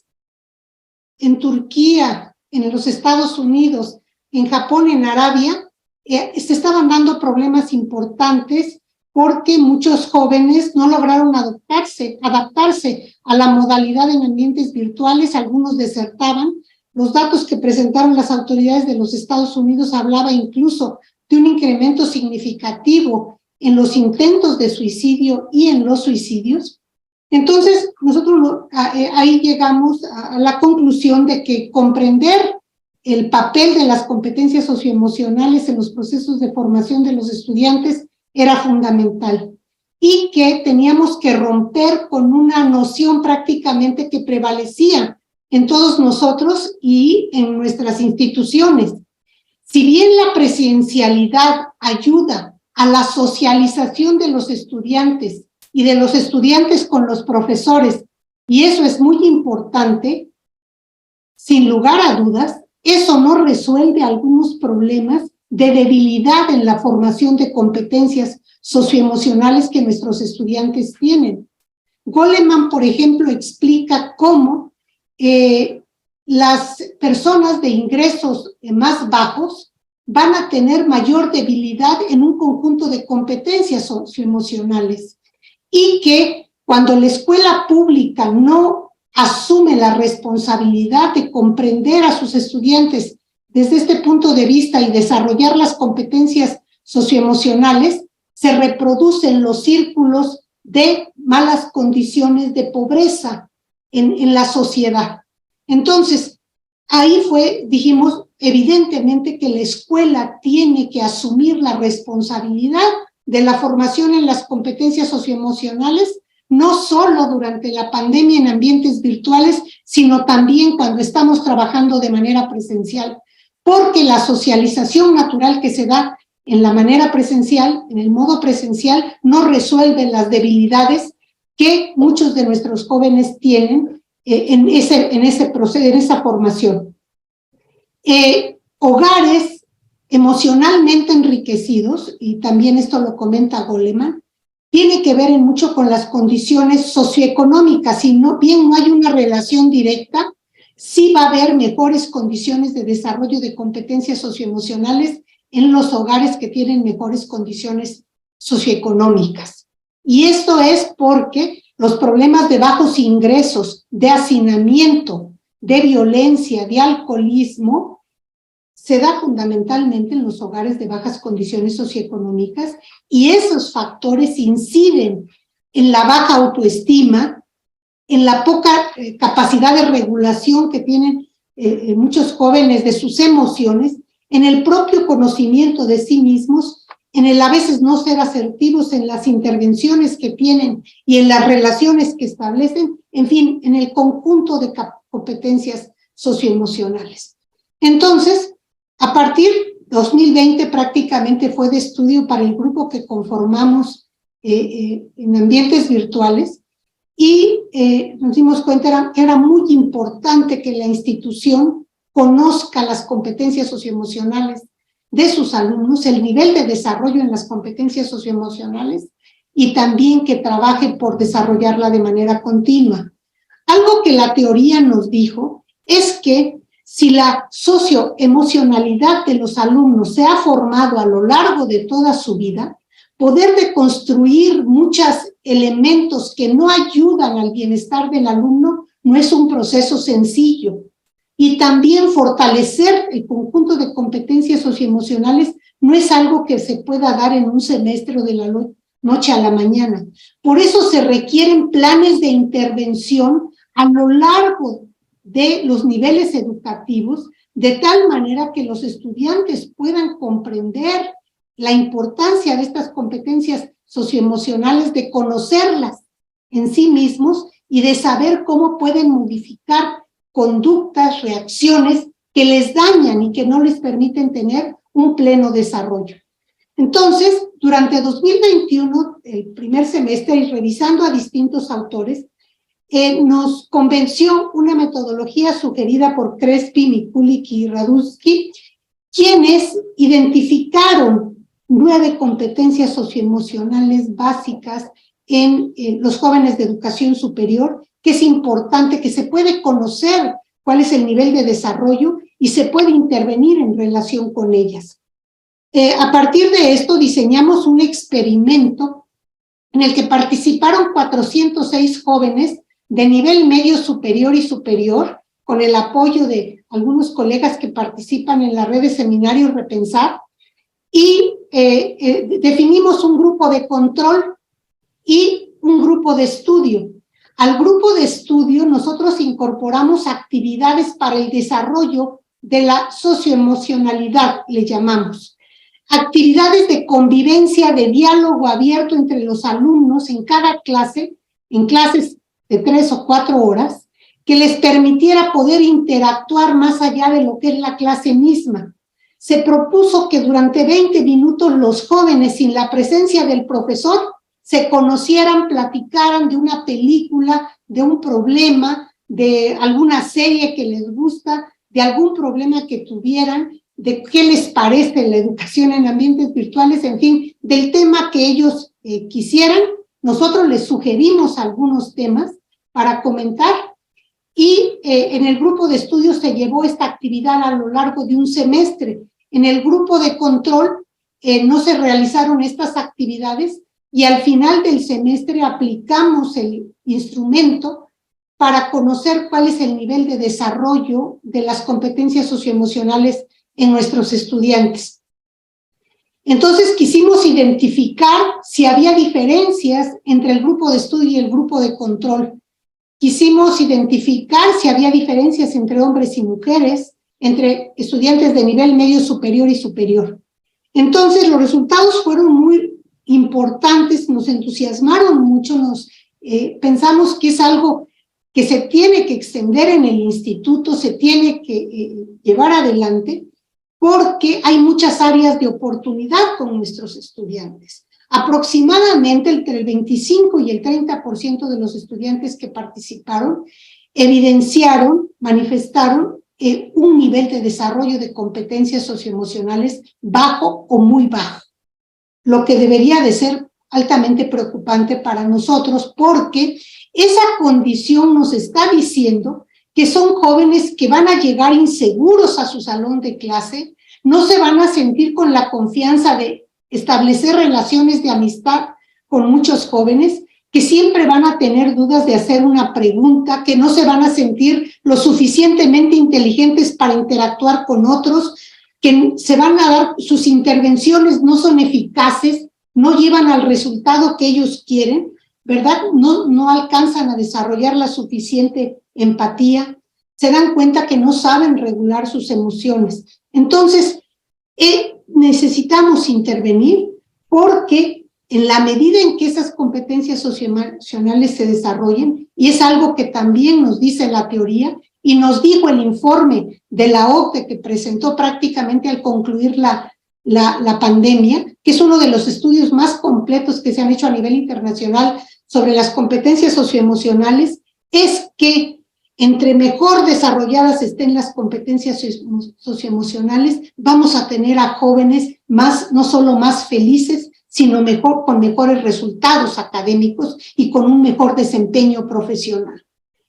en Turquía, en los Estados Unidos, en Japón, en Arabia, se estaban dando problemas importantes porque muchos jóvenes no lograron adaptarse a la modalidad en ambientes virtuales, algunos desertaban. Los datos que presentaron las autoridades de los Estados Unidos hablaba incluso de un incremento significativo en los intentos de suicidio y en los suicidios. Entonces, nosotros ahí llegamos a la conclusión de que comprender el papel de las competencias socioemocionales en los procesos de formación de los estudiantes era fundamental y que teníamos que romper con una noción prácticamente que prevalecía en todos nosotros y en nuestras instituciones. Si bien la presencialidad ayuda a la socialización de los estudiantes y de los estudiantes con los profesores, y eso es muy importante, sin lugar a dudas, eso no resuelve algunos problemas de debilidad en la formación de competencias socioemocionales que nuestros estudiantes tienen. Goleman, por ejemplo, explica cómo las personas de ingresos más bajos van a tener mayor debilidad en un conjunto de competencias socioemocionales y que cuando la escuela pública no asume la responsabilidad de comprender a sus estudiantes desde este punto de vista y desarrollar las competencias socioemocionales, se reproducen los círculos de malas condiciones de pobreza en la sociedad. Entonces, ahí dijimos, evidentemente que la escuela tiene que asumir la responsabilidad de la formación en las competencias socioemocionales, no solo durante la pandemia en ambientes virtuales, sino también cuando estamos trabajando de manera presencial, porque la socialización natural que se da en la manera presencial, en el modo presencial, no resuelve las debilidades que muchos de nuestros jóvenes tienen en ese proceso, en esa formación. Hogares emocionalmente enriquecidos, y también esto lo comenta Goleman, tiene que ver mucho con las condiciones socioeconómicas. Si bien no hay una relación directa, sí va a haber mejores condiciones de desarrollo de competencias socioemocionales en los hogares que tienen mejores condiciones socioeconómicas. Y esto es porque los problemas de bajos ingresos, de hacinamiento, de violencia, de alcoholismo, se da fundamentalmente en los hogares de bajas condiciones socioeconómicas, y esos factores inciden en la baja autoestima, en la poca capacidad de regulación que tienen muchos jóvenes de sus emociones, en el propio conocimiento de sí mismos, en el a veces no ser asertivos en las intervenciones que tienen y en las relaciones que establecen, en fin, en el conjunto de competencias socioemocionales. Entonces, a partir de 2020 prácticamente fue de estudio para el grupo que conformamos en ambientes virtuales, y nos dimos cuenta que era muy importante que la institución conozca las competencias socioemocionales de sus alumnos, el nivel de desarrollo en las competencias socioemocionales, y también que trabaje por desarrollarla de manera continua. Algo que la teoría nos dijo es que si la socioemocionalidad de los alumnos se ha formado a lo largo de toda su vida, poder deconstruir muchos elementos que no ayudan al bienestar del alumno no es un proceso sencillo. Y también fortalecer el conjunto de competencias socioemocionales no es algo que se pueda dar en un semestre o de la noche a la mañana. Por eso se requieren planes de intervención a lo largo de los niveles educativos, de tal manera que los estudiantes puedan comprender la importancia de estas competencias socioemocionales, de conocerlas en sí mismos y de saber cómo pueden modificar conductas, reacciones que les dañan y que no les permiten tener un pleno desarrollo. Entonces, durante 2021, el primer semestre, y revisando a distintos autores, nos convenció una metodología sugerida por Crespi, Mikulik y Raduski, quienes identificaron 9 competencias socioemocionales básicas en los jóvenes de educación superior, que es importante, que se puede conocer cuál es el nivel de desarrollo y se puede intervenir en relación con ellas. A partir de esto diseñamos un experimento en el que participaron 406 jóvenes de nivel medio superior y superior, con el apoyo de algunos colegas que participan en la red de seminarios Repensar, y definimos un grupo de control y un grupo de estudio. Al grupo de estudio nosotros incorporamos actividades para el desarrollo de la socioemocionalidad, le llamamos. Actividades de convivencia, de diálogo abierto entre los alumnos en cada clase, en clases de 3 o 4 horas, que les permitiera poder interactuar más allá de lo que es la clase misma. Se propuso que durante 20 minutos los jóvenes, sin la presencia del profesor, se conocieran, platicaran de una película, de un problema, de alguna serie que les gusta, de algún problema que tuvieran, de qué les parece la educación en ambientes virtuales, en fin, del tema que ellos quisieran. Nosotros les sugerimos algunos temas para comentar y en el grupo de estudios se llevó esta actividad a lo largo de un semestre. En el grupo de control no se realizaron estas actividades y al final del semestre aplicamos el instrumento para conocer cuál es el nivel de desarrollo de las competencias socioemocionales en nuestros estudiantes. Entonces quisimos identificar si había diferencias entre el grupo de estudio y el grupo de control. Quisimos identificar si había diferencias entre hombres y mujeres, entre estudiantes de nivel medio superior y superior. Entonces los resultados fueron muy importantes, nos entusiasmaron mucho, pensamos que es algo que se tiene que extender en el instituto, se tiene que llevar adelante, porque hay muchas áreas de oportunidad con nuestros estudiantes. Aproximadamente entre el 25 y el 30% de los estudiantes que participaron evidenciaron, manifestaron un nivel de desarrollo de competencias socioemocionales bajo o muy bajo, lo que debería de ser altamente preocupante para nosotros, porque esa condición nos está diciendo que son jóvenes que van a llegar inseguros a su salón de clase, no se van a sentir con la confianza de establecer relaciones de amistad con muchos jóvenes, que siempre van a tener dudas de hacer una pregunta, que no se van a sentir lo suficientemente inteligentes para interactuar con otros, que se van a dar, sus intervenciones no son eficaces, no llevan al resultado que ellos quieren, ¿verdad? No alcanzan a desarrollar la suficiente empatía, se dan cuenta que no saben regular sus emociones. Entonces, necesitamos intervenir porque en la medida en que esas competencias socioemocionales se desarrollen, y es algo que también nos dice la teoría, y nos dijo el informe de la OCDE que presentó prácticamente al concluir la pandemia, que es uno de los estudios más completos que se han hecho a nivel internacional sobre las competencias socioemocionales, es que entre mejor desarrolladas estén las competencias socioemocionales, vamos a tener a jóvenes no solo más felices, sino con mejores resultados académicos y con un mejor desempeño profesional.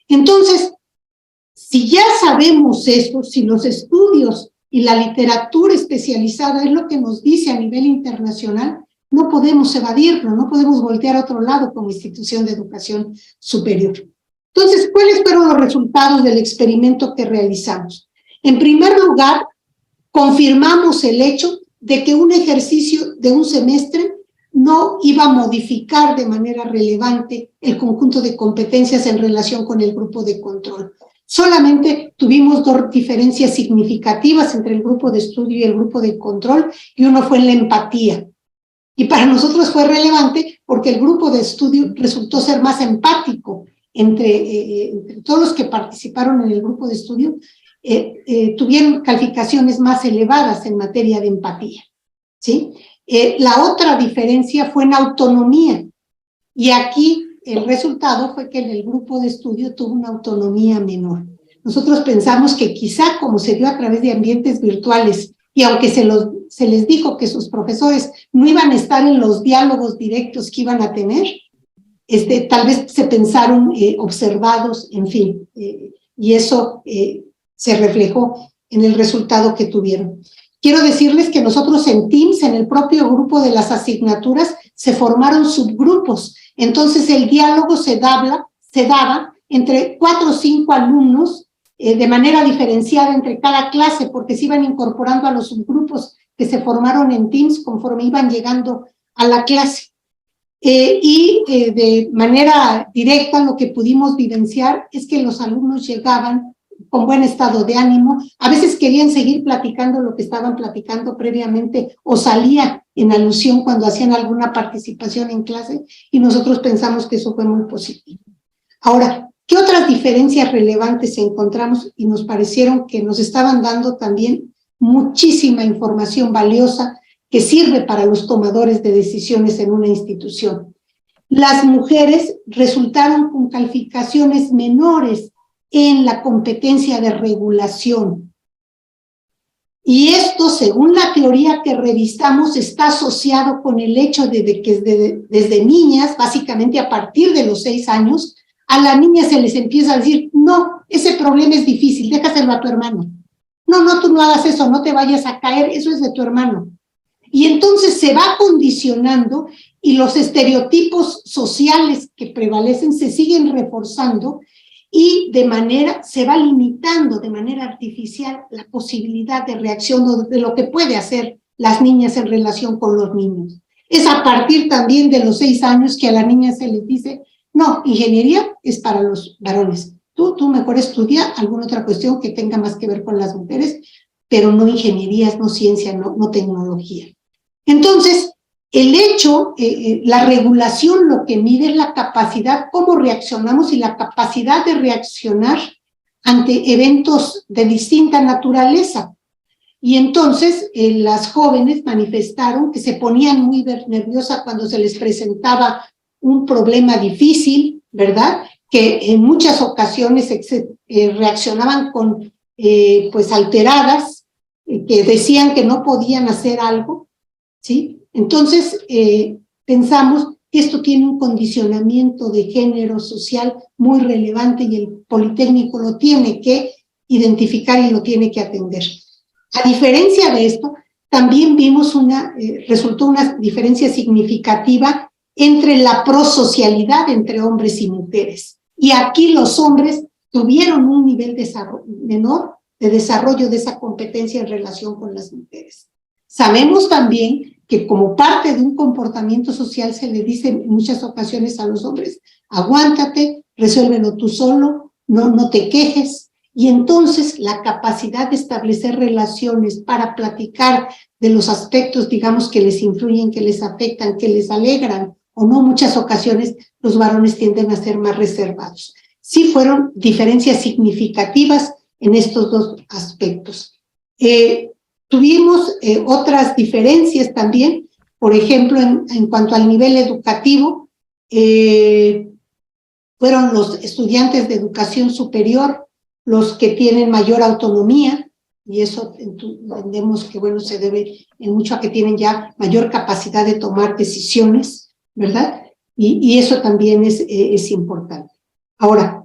Entonces, si ya sabemos eso, si los estudios y la literatura especializada es lo que nos dice a nivel internacional, no podemos evadirlo, no podemos voltear a otro lado como institución de educación superior. Entonces, ¿cuáles fueron los resultados del experimento que realizamos? En primer lugar, confirmamos el hecho de que un ejercicio de un semestre no iba a modificar de manera relevante el conjunto de competencias en relación con el grupo de control. Solamente tuvimos 2 diferencias significativas entre el grupo de estudio y el grupo de control, y uno fue en la empatía. Y para nosotros fue relevante porque el grupo de estudio resultó ser más empático entre todos los que participaron en el grupo de estudio. tuvieron calificaciones más elevadas en materia de empatía, ¿sí? La otra diferencia fue en autonomía, y aquí el resultado fue que el grupo de estudio tuvo una autonomía menor. Nosotros pensamos que quizá como se dio a través de ambientes virtuales, y aunque se les dijo que sus profesores no iban a estar en los diálogos directos que iban a tener, tal vez se pensaron observados, en fin, y eso se reflejó en el resultado que tuvieron. Quiero decirles que nosotros en Teams, en el propio grupo de las asignaturas, se formaron subgrupos. Entonces el diálogo se daba entre 4 o 5 alumnos de manera diferenciada entre cada clase, porque se iban incorporando a los subgrupos que se formaron en Teams conforme iban llegando a la clase. De manera directa lo que pudimos vivenciar es que los alumnos llegaban con buen estado de ánimo, a veces querían seguir platicando lo que estaban platicando previamente o salía en alusión cuando hacían alguna participación en clase, y nosotros pensamos que eso fue muy positivo. Ahora, ¿qué otras diferencias relevantes encontramos? Y nos parecieron que nos estaban dando también muchísima información valiosa que sirve para los tomadores de decisiones en una institución. Las mujeres resultaron con calificaciones menores en la competencia de regulación. Y esto, según la teoría que revisamos, está asociado con el hecho de que desde niñas, básicamente a partir de los 6 años, a las niñas se les empieza a decir, no, ese problema es difícil, déjaselo a tu hermano. No, tú no hagas eso, no te vayas a caer, eso es de tu hermano. Y entonces se va condicionando y los estereotipos sociales que prevalecen se siguen reforzando, y se va limitando de manera artificial la posibilidad de reacción de lo que puede hacer las niñas en relación con los niños. Es a partir también de los 6 años que a la niña se les dice, no, ingeniería es para los varones. Tú mejor estudia alguna otra cuestión que tenga más que ver con las mujeres, pero no ingenierías, no ciencia, no tecnología. Entonces, el hecho, la regulación lo que mide es la capacidad, cómo reaccionamos y la capacidad de reaccionar ante eventos de distinta naturaleza. Y entonces las jóvenes manifestaron que se ponían muy nerviosas cuando se les presentaba un problema difícil, ¿verdad? Que en muchas ocasiones reaccionaban con, pues alteradas, que decían que no podían hacer algo, ¿sí? Entonces, pensamos que esto tiene un condicionamiento de género social muy relevante y el Politécnico lo tiene que identificar y lo tiene que atender. A diferencia de esto, también vimos resultó una diferencia significativa entre la prosocialidad entre hombres y mujeres. Y aquí los hombres tuvieron un nivel menor de desarrollo de esa competencia en relación con las mujeres. Sabemos también que como parte de un comportamiento social se le dice en muchas ocasiones a los hombres, aguántate, resuélvelo tú solo, no te quejes, y entonces la capacidad de establecer relaciones para platicar de los aspectos, digamos, que les influyen, que les afectan, que les alegran, o no, muchas ocasiones los varones tienden a ser más reservados. Sí fueron diferencias significativas en estos dos aspectos. Tuvimos otras diferencias también, por ejemplo, en cuanto al nivel educativo, fueron los estudiantes de educación superior los que tienen mayor autonomía, y eso entendemos que, bueno, se debe en mucho a que tienen ya mayor capacidad de tomar decisiones, ¿verdad? Y eso también es importante. Ahora,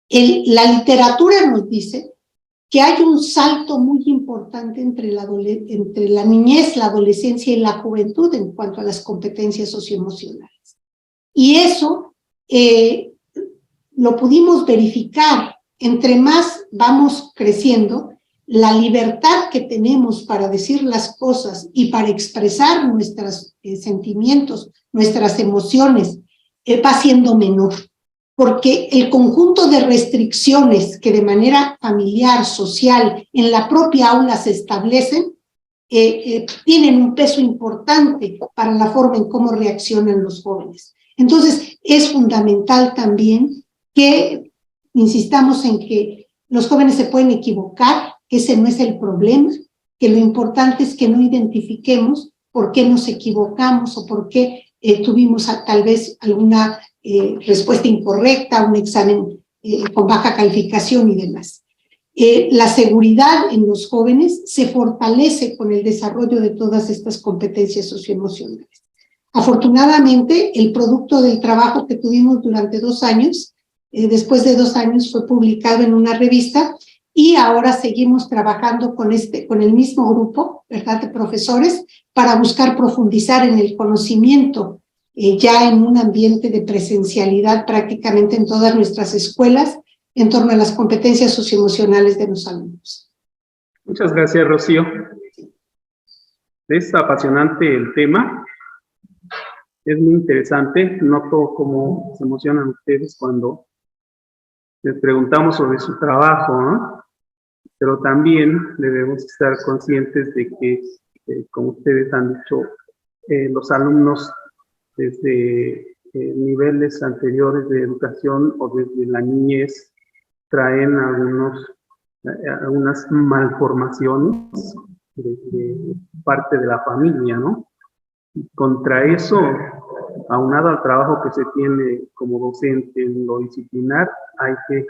la literatura nos dice que hay un salto muy importante entre la niñez, la adolescencia y la juventud en cuanto a las competencias socioemocionales. Y eso lo pudimos verificar. Entre más vamos creciendo, la libertad que tenemos para decir las cosas y para expresar nuestros sentimientos, nuestras emociones, va siendo menor. Porque el conjunto de restricciones que de manera familiar, social, en la propia aula se establecen, tienen un peso importante para la forma en cómo reaccionan los jóvenes. Entonces, es fundamental también que insistamos en que Los jóvenes se pueden equivocar, que ese no es el problema, que lo importante es que no identifiquemos por qué nos equivocamos o por qué tuvimos tal vez alguna respuesta incorrecta, un examen con baja calificación y demás. La seguridad en los jóvenes se fortalece con el desarrollo de todas estas competencias socioemocionales. Afortunadamente, el producto del trabajo que tuvimos durante 2 años, después de 2 años fue publicado en una revista y ahora seguimos trabajando con el mismo grupo, ¿verdad?, de profesores para buscar profundizar en el conocimiento ya en un ambiente de presencialidad prácticamente en todas nuestras escuelas en torno a las competencias socioemocionales de los alumnos. Muchas gracias, Rocío. Es apasionante el tema. Es muy interesante. Noto cómo se emocionan ustedes cuando les preguntamos sobre su trabajo, ¿no? Pero también debemos estar conscientes de que, como ustedes han dicho, los alumnos desde niveles anteriores de educación o desde la niñez traen algunas malformaciones de parte de la familia, ¿no? Y contra eso, aunado al trabajo que se tiene como docente en lo disciplinar, hay que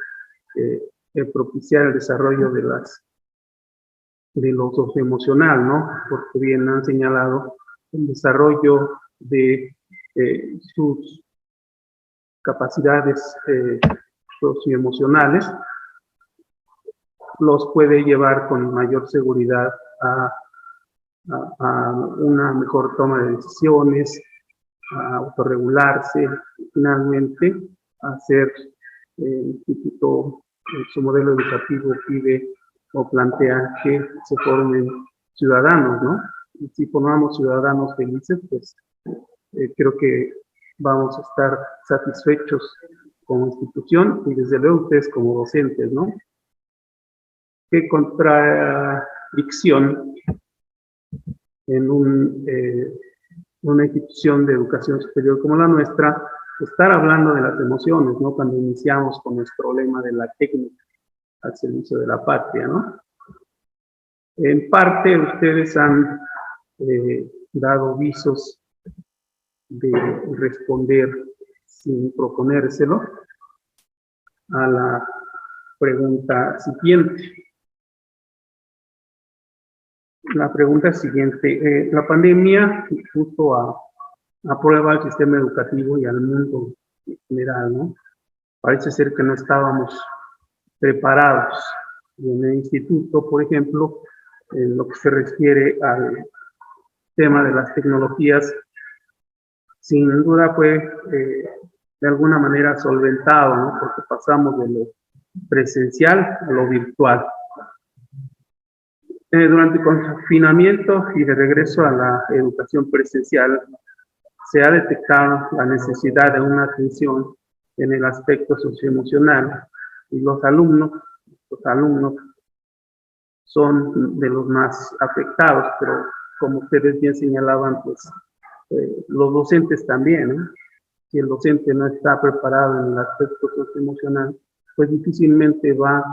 propiciar el desarrollo de lo socioemocional, ¿no? Porque bien han señalado el desarrollo de sus capacidades socioemocionales los puede llevar con mayor seguridad a una mejor toma de decisiones, a autorregularse, y finalmente a hacer instituto, su modelo educativo pide o plantea que se formen ciudadanos, ¿no? Y si formamos ciudadanos felices, pues creo que vamos a estar satisfechos como institución y desde luego ustedes como docentes, ¿no? ¿Qué contradicción en una institución de educación superior como la nuestra estar hablando de las emociones, ¿no? Cuando iniciamos con nuestro lema de la técnica al servicio de la patria, ¿no? En parte ustedes han dado visos de responder sin proponérselo a la pregunta siguiente. La pregunta siguiente, la pandemia puso a prueba al sistema educativo y al mundo en general, ¿no? Parece ser que no estábamos preparados. Y en el instituto, por ejemplo, en lo que se refiere al tema de las tecnologías, sin duda fue de alguna manera solventado, ¿no? Porque pasamos de lo presencial a lo virtual. Durante el confinamiento y de regreso a la educación presencial, se ha detectado la necesidad de una atención en el aspecto socioemocional y los alumnos son de los más afectados, pero como ustedes bien señalaban, pues los docentes también, ¿no? Si el docente no está preparado en el aspecto socioemocional, pues difícilmente va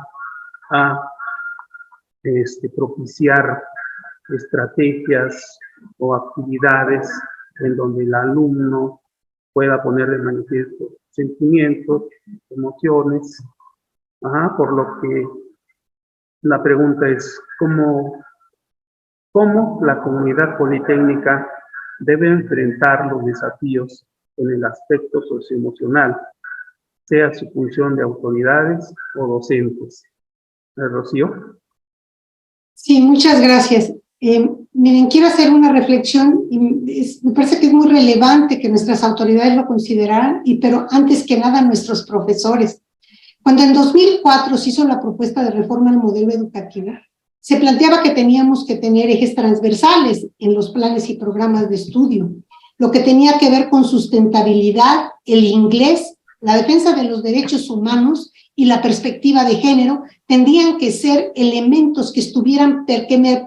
a propiciar estrategias o actividades en donde el alumno pueda poner de manifiesto sentimientos, emociones, por lo que la pregunta es ¿cómo la comunidad politécnica debe enfrentar los desafíos en el aspecto socioemocional, sea su función de autoridades o docentes? Rocío. Sí, muchas gracias. Miren, quiero hacer una reflexión y me parece que es muy relevante que nuestras autoridades lo consideraran, pero antes que nada nuestros profesores. Cuando en 2004 se hizo la propuesta de reforma al modelo educativo, se planteaba que teníamos que tener ejes transversales en los planes y programas de estudio, lo que tenía que ver con sustentabilidad, el inglés, la defensa de los derechos humanos y la perspectiva de género tendrían que ser elementos que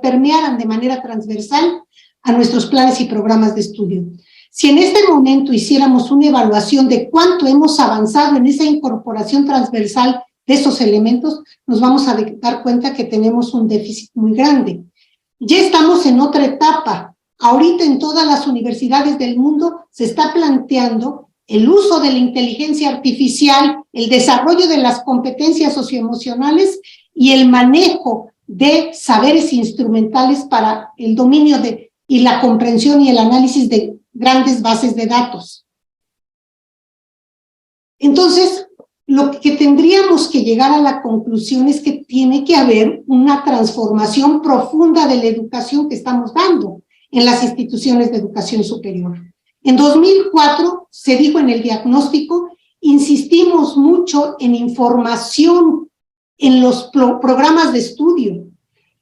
permearan de manera transversal a nuestros planes y programas de estudio. Si en este momento hiciéramos una evaluación de cuánto hemos avanzado en esa incorporación transversal de esos elementos, nos vamos a dar cuenta que tenemos un déficit muy grande. Ya estamos en otra etapa. Ahorita en todas las universidades del mundo se está planteando el uso de la inteligencia artificial, el desarrollo de las competencias socioemocionales y el manejo de saberes instrumentales para el dominio y la comprensión y el análisis de grandes bases de datos. Entonces, lo que tendríamos que llegar a la conclusión es que tiene que haber una transformación profunda de la educación que estamos dando en las instituciones de educación superior. En 2004 se dijo en el diagnóstico, insistimos mucho en información en los programas de estudio,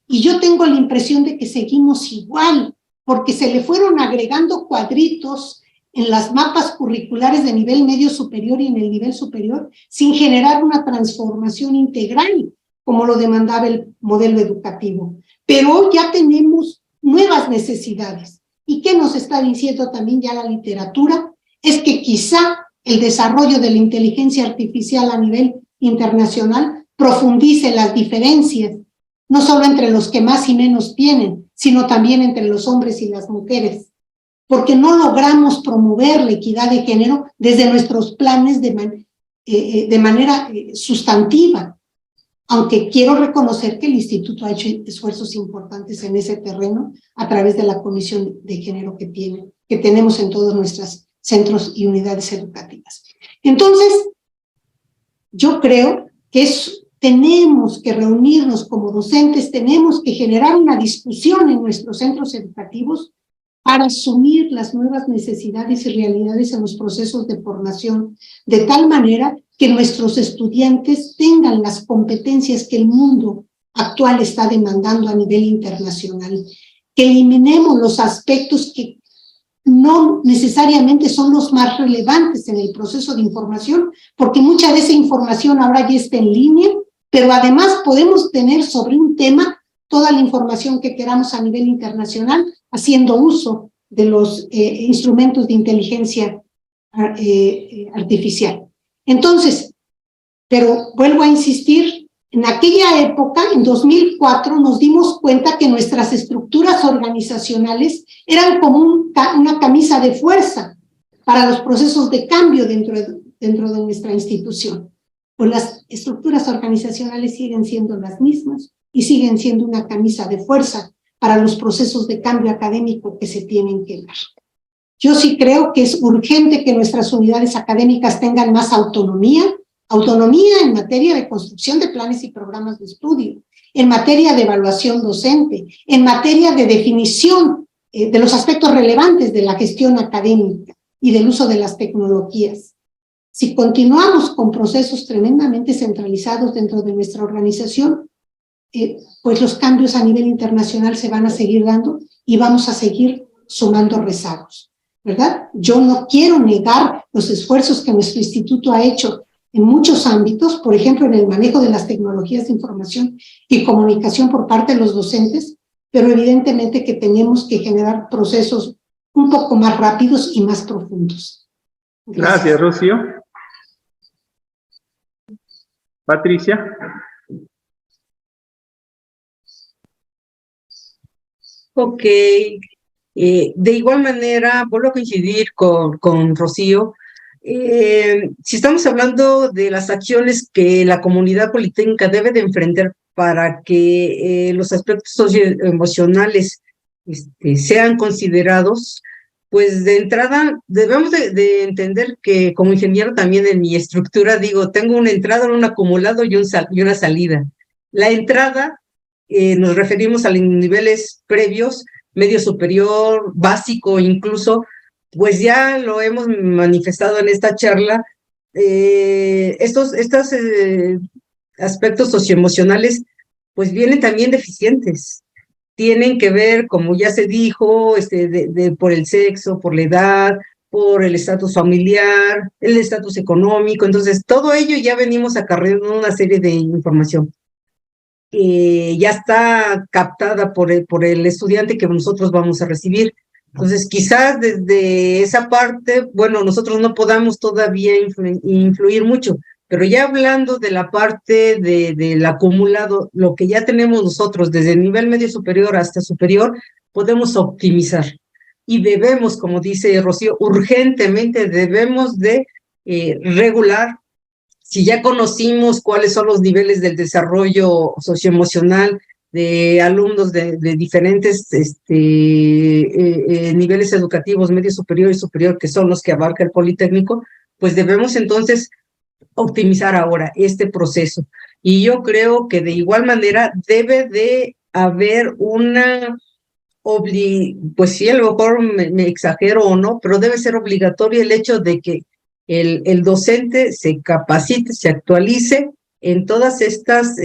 y yo tengo la impresión de que seguimos igual, porque se le fueron agregando cuadritos en las mapas curriculares de nivel medio superior y en el nivel superior, sin generar una transformación integral, como lo demandaba el modelo educativo. Pero hoy ya tenemos nuevas necesidades. ¿Y qué nos está diciendo también ya la literatura? Es que quizá el desarrollo de la inteligencia artificial a nivel internacional profundice las diferencias, no solo entre los que más y menos tienen, sino también entre los hombres y las mujeres, porque no logramos promover la equidad de género desde nuestros planes de manera sustantiva, aunque quiero reconocer que el Instituto ha hecho esfuerzos importantes en ese terreno a través de la Comisión de Género que tenemos en todos nuestros centros y unidades educativas. Entonces, yo creo que tenemos que reunirnos como docentes, tenemos que generar una discusión en nuestros centros educativos para asumir las nuevas necesidades y realidades en los procesos de formación, de tal manera que nuestros estudiantes tengan las competencias que el mundo actual está demandando a nivel internacional, que eliminemos los aspectos que no necesariamente son los más relevantes en el proceso de información, porque mucha de esa información ahora ya está en línea, pero además podemos tener sobre un tema toda la información que queramos a nivel internacional, haciendo uso de los instrumentos de inteligencia artificial. Entonces, pero vuelvo a insistir, en aquella época, en 2004, nos dimos cuenta que nuestras estructuras organizacionales eran como una camisa de fuerza para los procesos de cambio dentro de nuestra institución. Pues las estructuras organizacionales siguen siendo las mismas y siguen siendo una camisa de fuerza para los procesos de cambio académico que se tienen que dar. Yo sí creo que es urgente que nuestras unidades académicas tengan más autonomía en materia de construcción de planes y programas de estudio, en materia de evaluación docente, en materia de definición de los aspectos relevantes de la gestión académica y del uso de las tecnologías. Si continuamos con procesos tremendamente centralizados dentro de nuestra organización, pues los cambios a nivel internacional se van a seguir dando y vamos a seguir sumando rezagos, ¿verdad? Yo no quiero negar los esfuerzos que nuestro instituto ha hecho en muchos ámbitos, por ejemplo, en el manejo de las tecnologías de información y comunicación por parte de los docentes, pero evidentemente que tenemos que generar procesos un poco más rápidos y más profundos. Gracias, Rocío. Patricia. Ok. De igual manera, vuelvo a coincidir con Rocío. Si estamos hablando de las acciones que la comunidad politécnica debe de enfrentar para que los aspectos socioemocionales sean considerados, pues de entrada debemos de entender que como ingeniero también en mi estructura digo, tengo una entrada, un acumulado y una salida. La entrada nos referimos a los niveles previos, medio superior, básico incluso, pues ya lo hemos manifestado en esta charla, estos aspectos socioemocionales pues vienen también deficientes. Tienen que ver, como ya se dijo, por el sexo, por la edad, por el estatus familiar, el estatus económico. Entonces, todo ello ya venimos acarreando una serie de información. Ya está captada por el estudiante que nosotros vamos a recibir. Entonces, quizás desde esa parte, bueno, nosotros no podamos todavía influir mucho, Pero ya hablando de la parte del acumulado, lo que ya tenemos nosotros desde el nivel medio superior hasta superior, podemos optimizar. Y debemos, como dice Rocío, urgentemente debemos de regular. Si ya conocimos cuáles son los niveles del desarrollo socioemocional de alumnos de diferentes niveles educativos, medio superior y superior, que son los que abarca el Politécnico, pues debemos entonces optimizar ahora este proceso. Y yo creo que de igual manera debe de haber una pues sí, a lo mejor me exagero o no, pero debe ser obligatorio el hecho de que el docente se capacite, se actualice en todas estas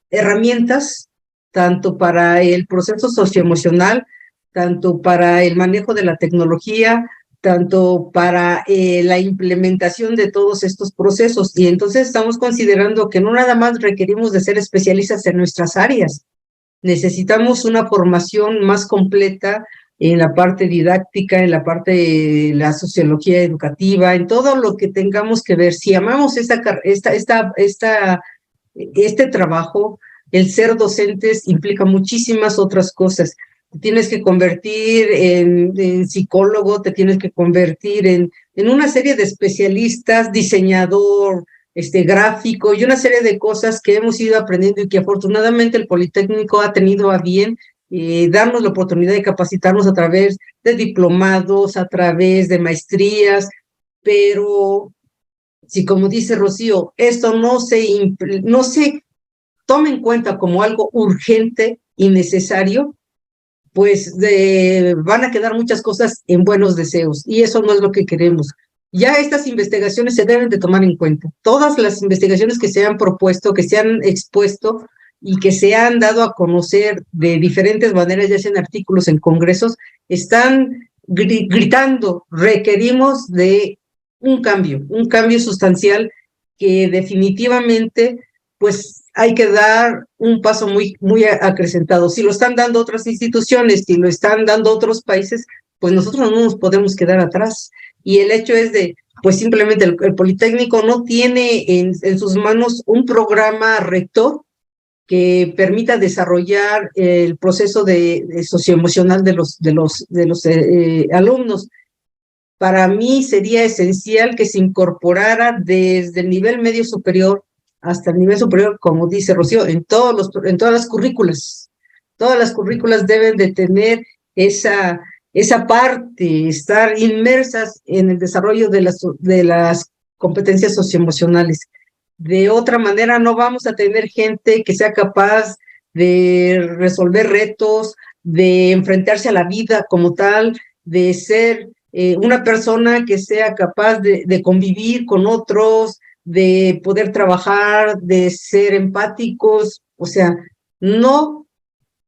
herramientas, tanto para el proceso socioemocional, tanto para el manejo de la tecnología, tanto para la implementación de todos estos procesos. Y entonces estamos considerando que no nada más requerimos de ser especialistas en nuestras áreas, necesitamos una formación más completa en la parte didáctica, en la parte de la sociología educativa, en todo lo que tengamos que ver. Si amamos este trabajo, el ser docentes implica muchísimas otras cosas. Te tienes que convertir en psicólogo, te tienes que convertir en una serie de especialistas, diseñador, gráfico y una serie de cosas que hemos ido aprendiendo y que afortunadamente el Politécnico ha tenido a bien darnos la oportunidad de capacitarnos a través de diplomados, a través de maestrías, pero si, como dice Rocío, esto no se toma en cuenta como algo urgente y necesario, pues van a quedar muchas cosas en buenos deseos, y eso no es lo que queremos. Ya estas investigaciones se deben de tomar en cuenta. Todas las investigaciones que se han propuesto, que se han expuesto y que se han dado a conocer de diferentes maneras, ya sean artículos en congresos, están gritando, requerimos de un cambio sustancial que definitivamente, pues hay que dar un paso muy, muy acrecentado. Si lo están dando otras instituciones, si lo están dando otros países, pues nosotros no nos podemos quedar atrás. Y el hecho es de, pues simplemente el Politécnico no tiene en sus manos un programa rector que permita desarrollar el proceso de socioemocional de los alumnos. Para mí sería esencial que se incorporara desde el nivel medio superior hasta el nivel superior, como dice Rocío, en todas las currículas. Todas las currículas deben de tener esa parte, estar inmersas en el desarrollo de las competencias socioemocionales. De otra manera, no vamos a tener gente que sea capaz de resolver retos, de enfrentarse a la vida como tal, de ser una persona que sea capaz de convivir con otros, de poder trabajar, de ser empáticos. O sea, no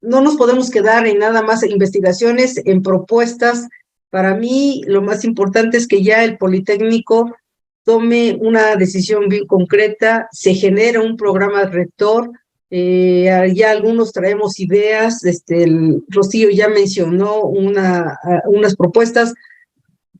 nos podemos quedar en nada más investigaciones, en propuestas. Para mí, lo más importante es que ya el Politécnico tome una decisión bien concreta, se genera un programa rector, ya algunos traemos ideas, el Rocío ya mencionó unas propuestas.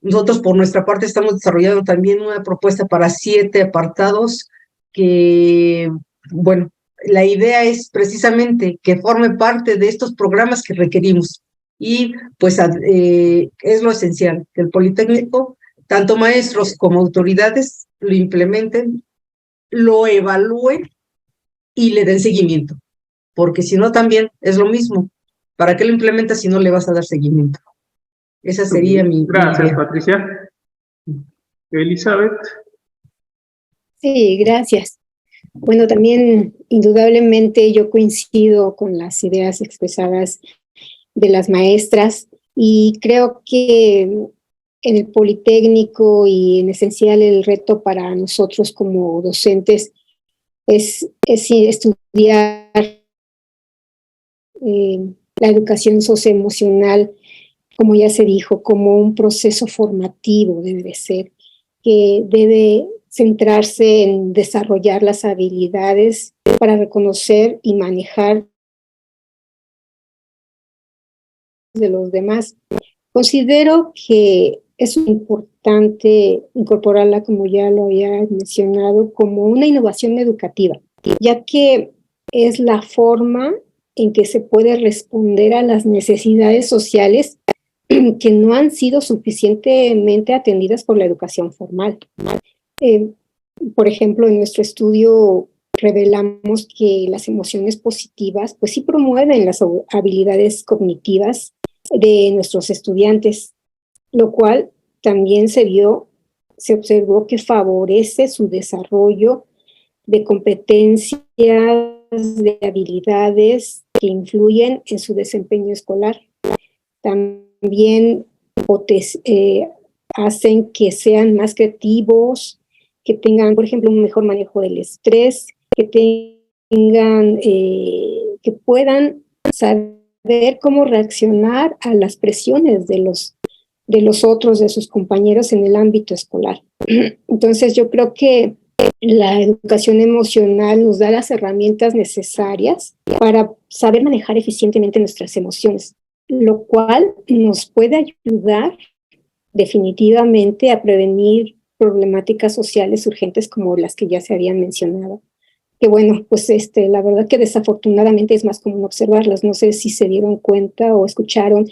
Nosotros por nuestra parte estamos desarrollando también una propuesta para 7 apartados que, bueno, la idea es precisamente que forme parte de estos programas que requerimos. Y pues es lo esencial, que el Politécnico, tanto maestros como autoridades, lo implementen, lo evalúen y le den seguimiento. Porque si no también es lo mismo. ¿Para qué lo implementas si no le vas a dar seguimiento? Esa sería mi Gracias, idea. Patricia. Elizabeth. Sí, gracias. Bueno, también indudablemente yo coincido con las ideas expresadas de las maestras y creo que en el Politécnico y en esencial el reto para nosotros como docentes es estudiar la educación socioemocional, como ya se dijo, como un proceso formativo debe de ser, que debe centrarse en desarrollar las habilidades para reconocer y manejar de los demás. Considero que es importante incorporarla, como ya lo había mencionado, como una innovación educativa, ya que es la forma en que se puede responder a las necesidades sociales que no han sido suficientemente atendidas por la educación formal. Por ejemplo, en nuestro estudio revelamos que las emociones positivas, pues sí promueven las habilidades cognitivas de nuestros estudiantes, lo cual también se observó que favorece su desarrollo de competencias, de habilidades que influyen en su desempeño escolar. También hacen que sean más creativos, que tengan, por ejemplo, un mejor manejo del estrés, que puedan saber cómo reaccionar a las presiones de los otros, de sus compañeros en el ámbito escolar. Entonces, yo creo que la educación emocional nos da las herramientas necesarias para saber manejar eficientemente nuestras emociones, lo cual nos puede ayudar definitivamente a prevenir problemáticas sociales urgentes como las que ya se habían mencionado. Que bueno, pues la verdad que desafortunadamente es más común observarlas. No sé si se dieron cuenta o escucharon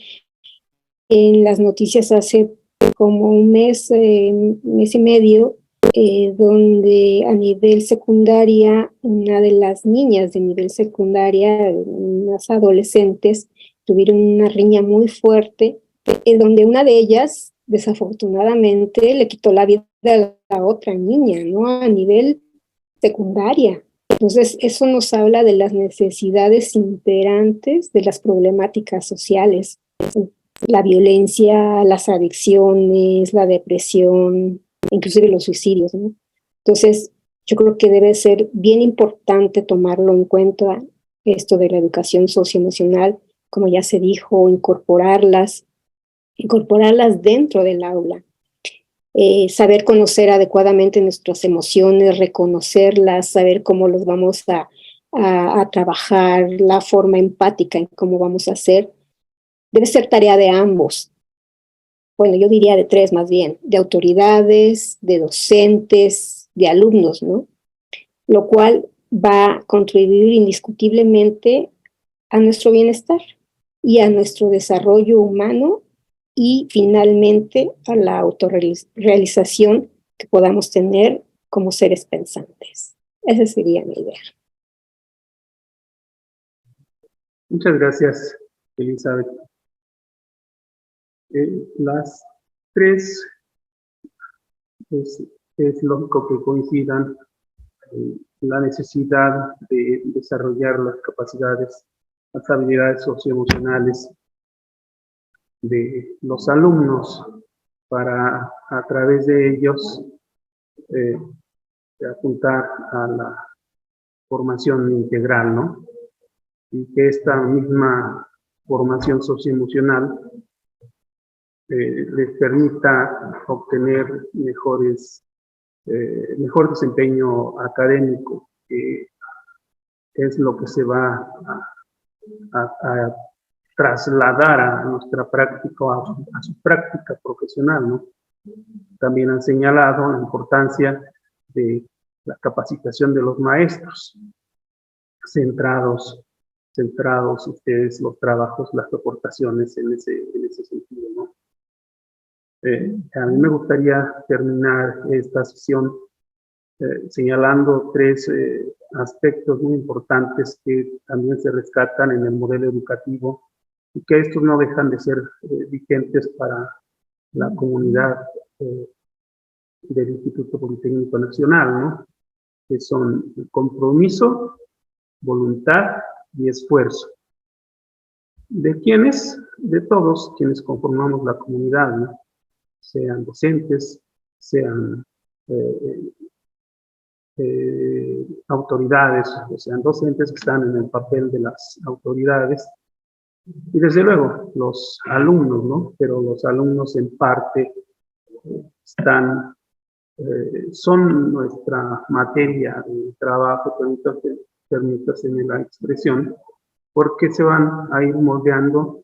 en las noticias hace como un mes y medio, donde a nivel secundaria, una de las niñas de nivel secundaria, unas adolescentes, tuvieron una riña muy fuerte, donde una de ellas, desafortunadamente, le quitó la vida a la otra niña, ¿no? A nivel secundaria. Entonces, eso nos habla de las necesidades imperantes de las problemáticas sociales, la violencia, las adicciones, la depresión, inclusive los suicidios, ¿no? Entonces, yo creo que debe ser bien importante tomarlo en cuenta, esto de la educación socioemocional, como ya se dijo, incorporarlas dentro del aula. Saber conocer adecuadamente nuestras emociones, reconocerlas, saber cómo los vamos a trabajar, la forma empática en cómo vamos a hacer, debe ser tarea de ambos. Bueno, yo diría de tres más bien, de autoridades, de docentes, de alumnos, ¿no? Lo cual va a contribuir indiscutiblemente a nuestro bienestar y a nuestro desarrollo humano y finalmente a la autorrealización que podamos tener como seres pensantes. Esa sería mi idea. Muchas gracias, Elizabeth. Las tres, es lógico que coincidan la necesidad de desarrollar las capacidades, las habilidades socioemocionales de los alumnos para, a través de ellos, apuntar a la formación integral, ¿no? Y que esta misma formación socioemocional les permita obtener mejor desempeño académico, que es lo que se va a trasladar a nuestra práctica, a su práctica profesional, ¿no? También han señalado la importancia de la capacitación de los maestros, centrados ustedes los trabajos, las aportaciones en ese sentido, ¿no? A mí me gustaría terminar esta sesión señalando tres aspectos muy importantes que también se rescatan en el modelo educativo y que estos no dejan de ser vigentes para la comunidad del Instituto Politécnico Nacional, ¿no? Que son el compromiso, voluntad y esfuerzo. ¿De quiénes? De todos quienes conformamos la comunidad, ¿no? Sean docentes, sean autoridades, o sean docentes que están en el papel de las autoridades, y desde luego los alumnos, ¿no? Pero los alumnos en parte son nuestra materia de trabajo, permítaseme la expresión, porque se van a ir moldeando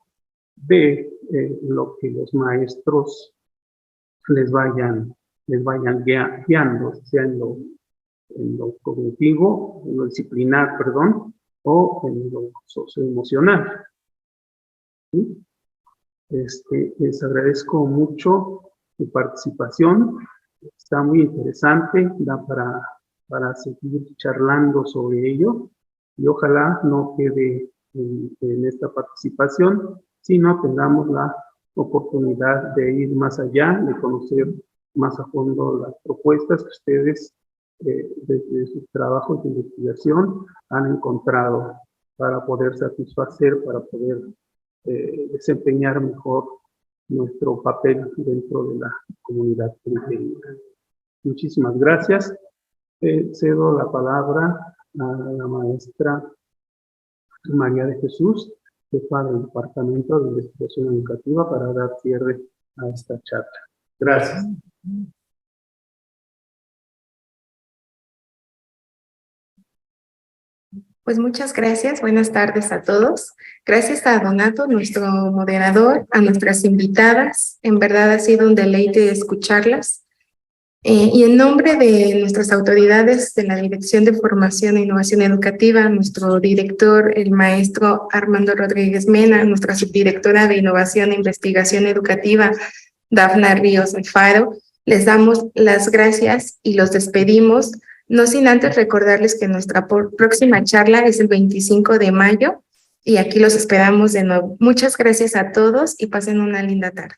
de lo que los maestros les vayan guiando, sea en lo cognitivo, en lo disciplinar, perdón, o en lo socioemocional. ¿Sí? Les agradezco mucho su participación, está muy interesante, da para seguir charlando sobre ello, y ojalá no quede en esta participación, sino tengamos la oportunidad de ir más allá, de conocer más a fondo las propuestas que ustedes desde sus trabajos de investigación han encontrado para poder satisfacer, para poder desempeñar mejor nuestro papel dentro de la comunidad periférica. Muchísimas gracias. Cedo la palabra a la maestra María de Jesús, jefa del Departamento de Investigación Educativa, para dar cierre a esta charla. Gracias. Pues muchas gracias, buenas tardes a todos. Gracias a Donato, nuestro moderador, a nuestras invitadas. En verdad ha sido un deleite escucharlas. Y en nombre de nuestras autoridades de la Dirección de Formación e Innovación Educativa, nuestro director, el maestro Armando Rodríguez Mena, nuestra subdirectora de Innovación e Investigación Educativa, Dafna Ríos Alfaro, les damos las gracias y los despedimos, no sin antes recordarles que nuestra próxima charla es el 25 de mayo y aquí los esperamos de nuevo. Muchas gracias a todos y pasen una linda tarde.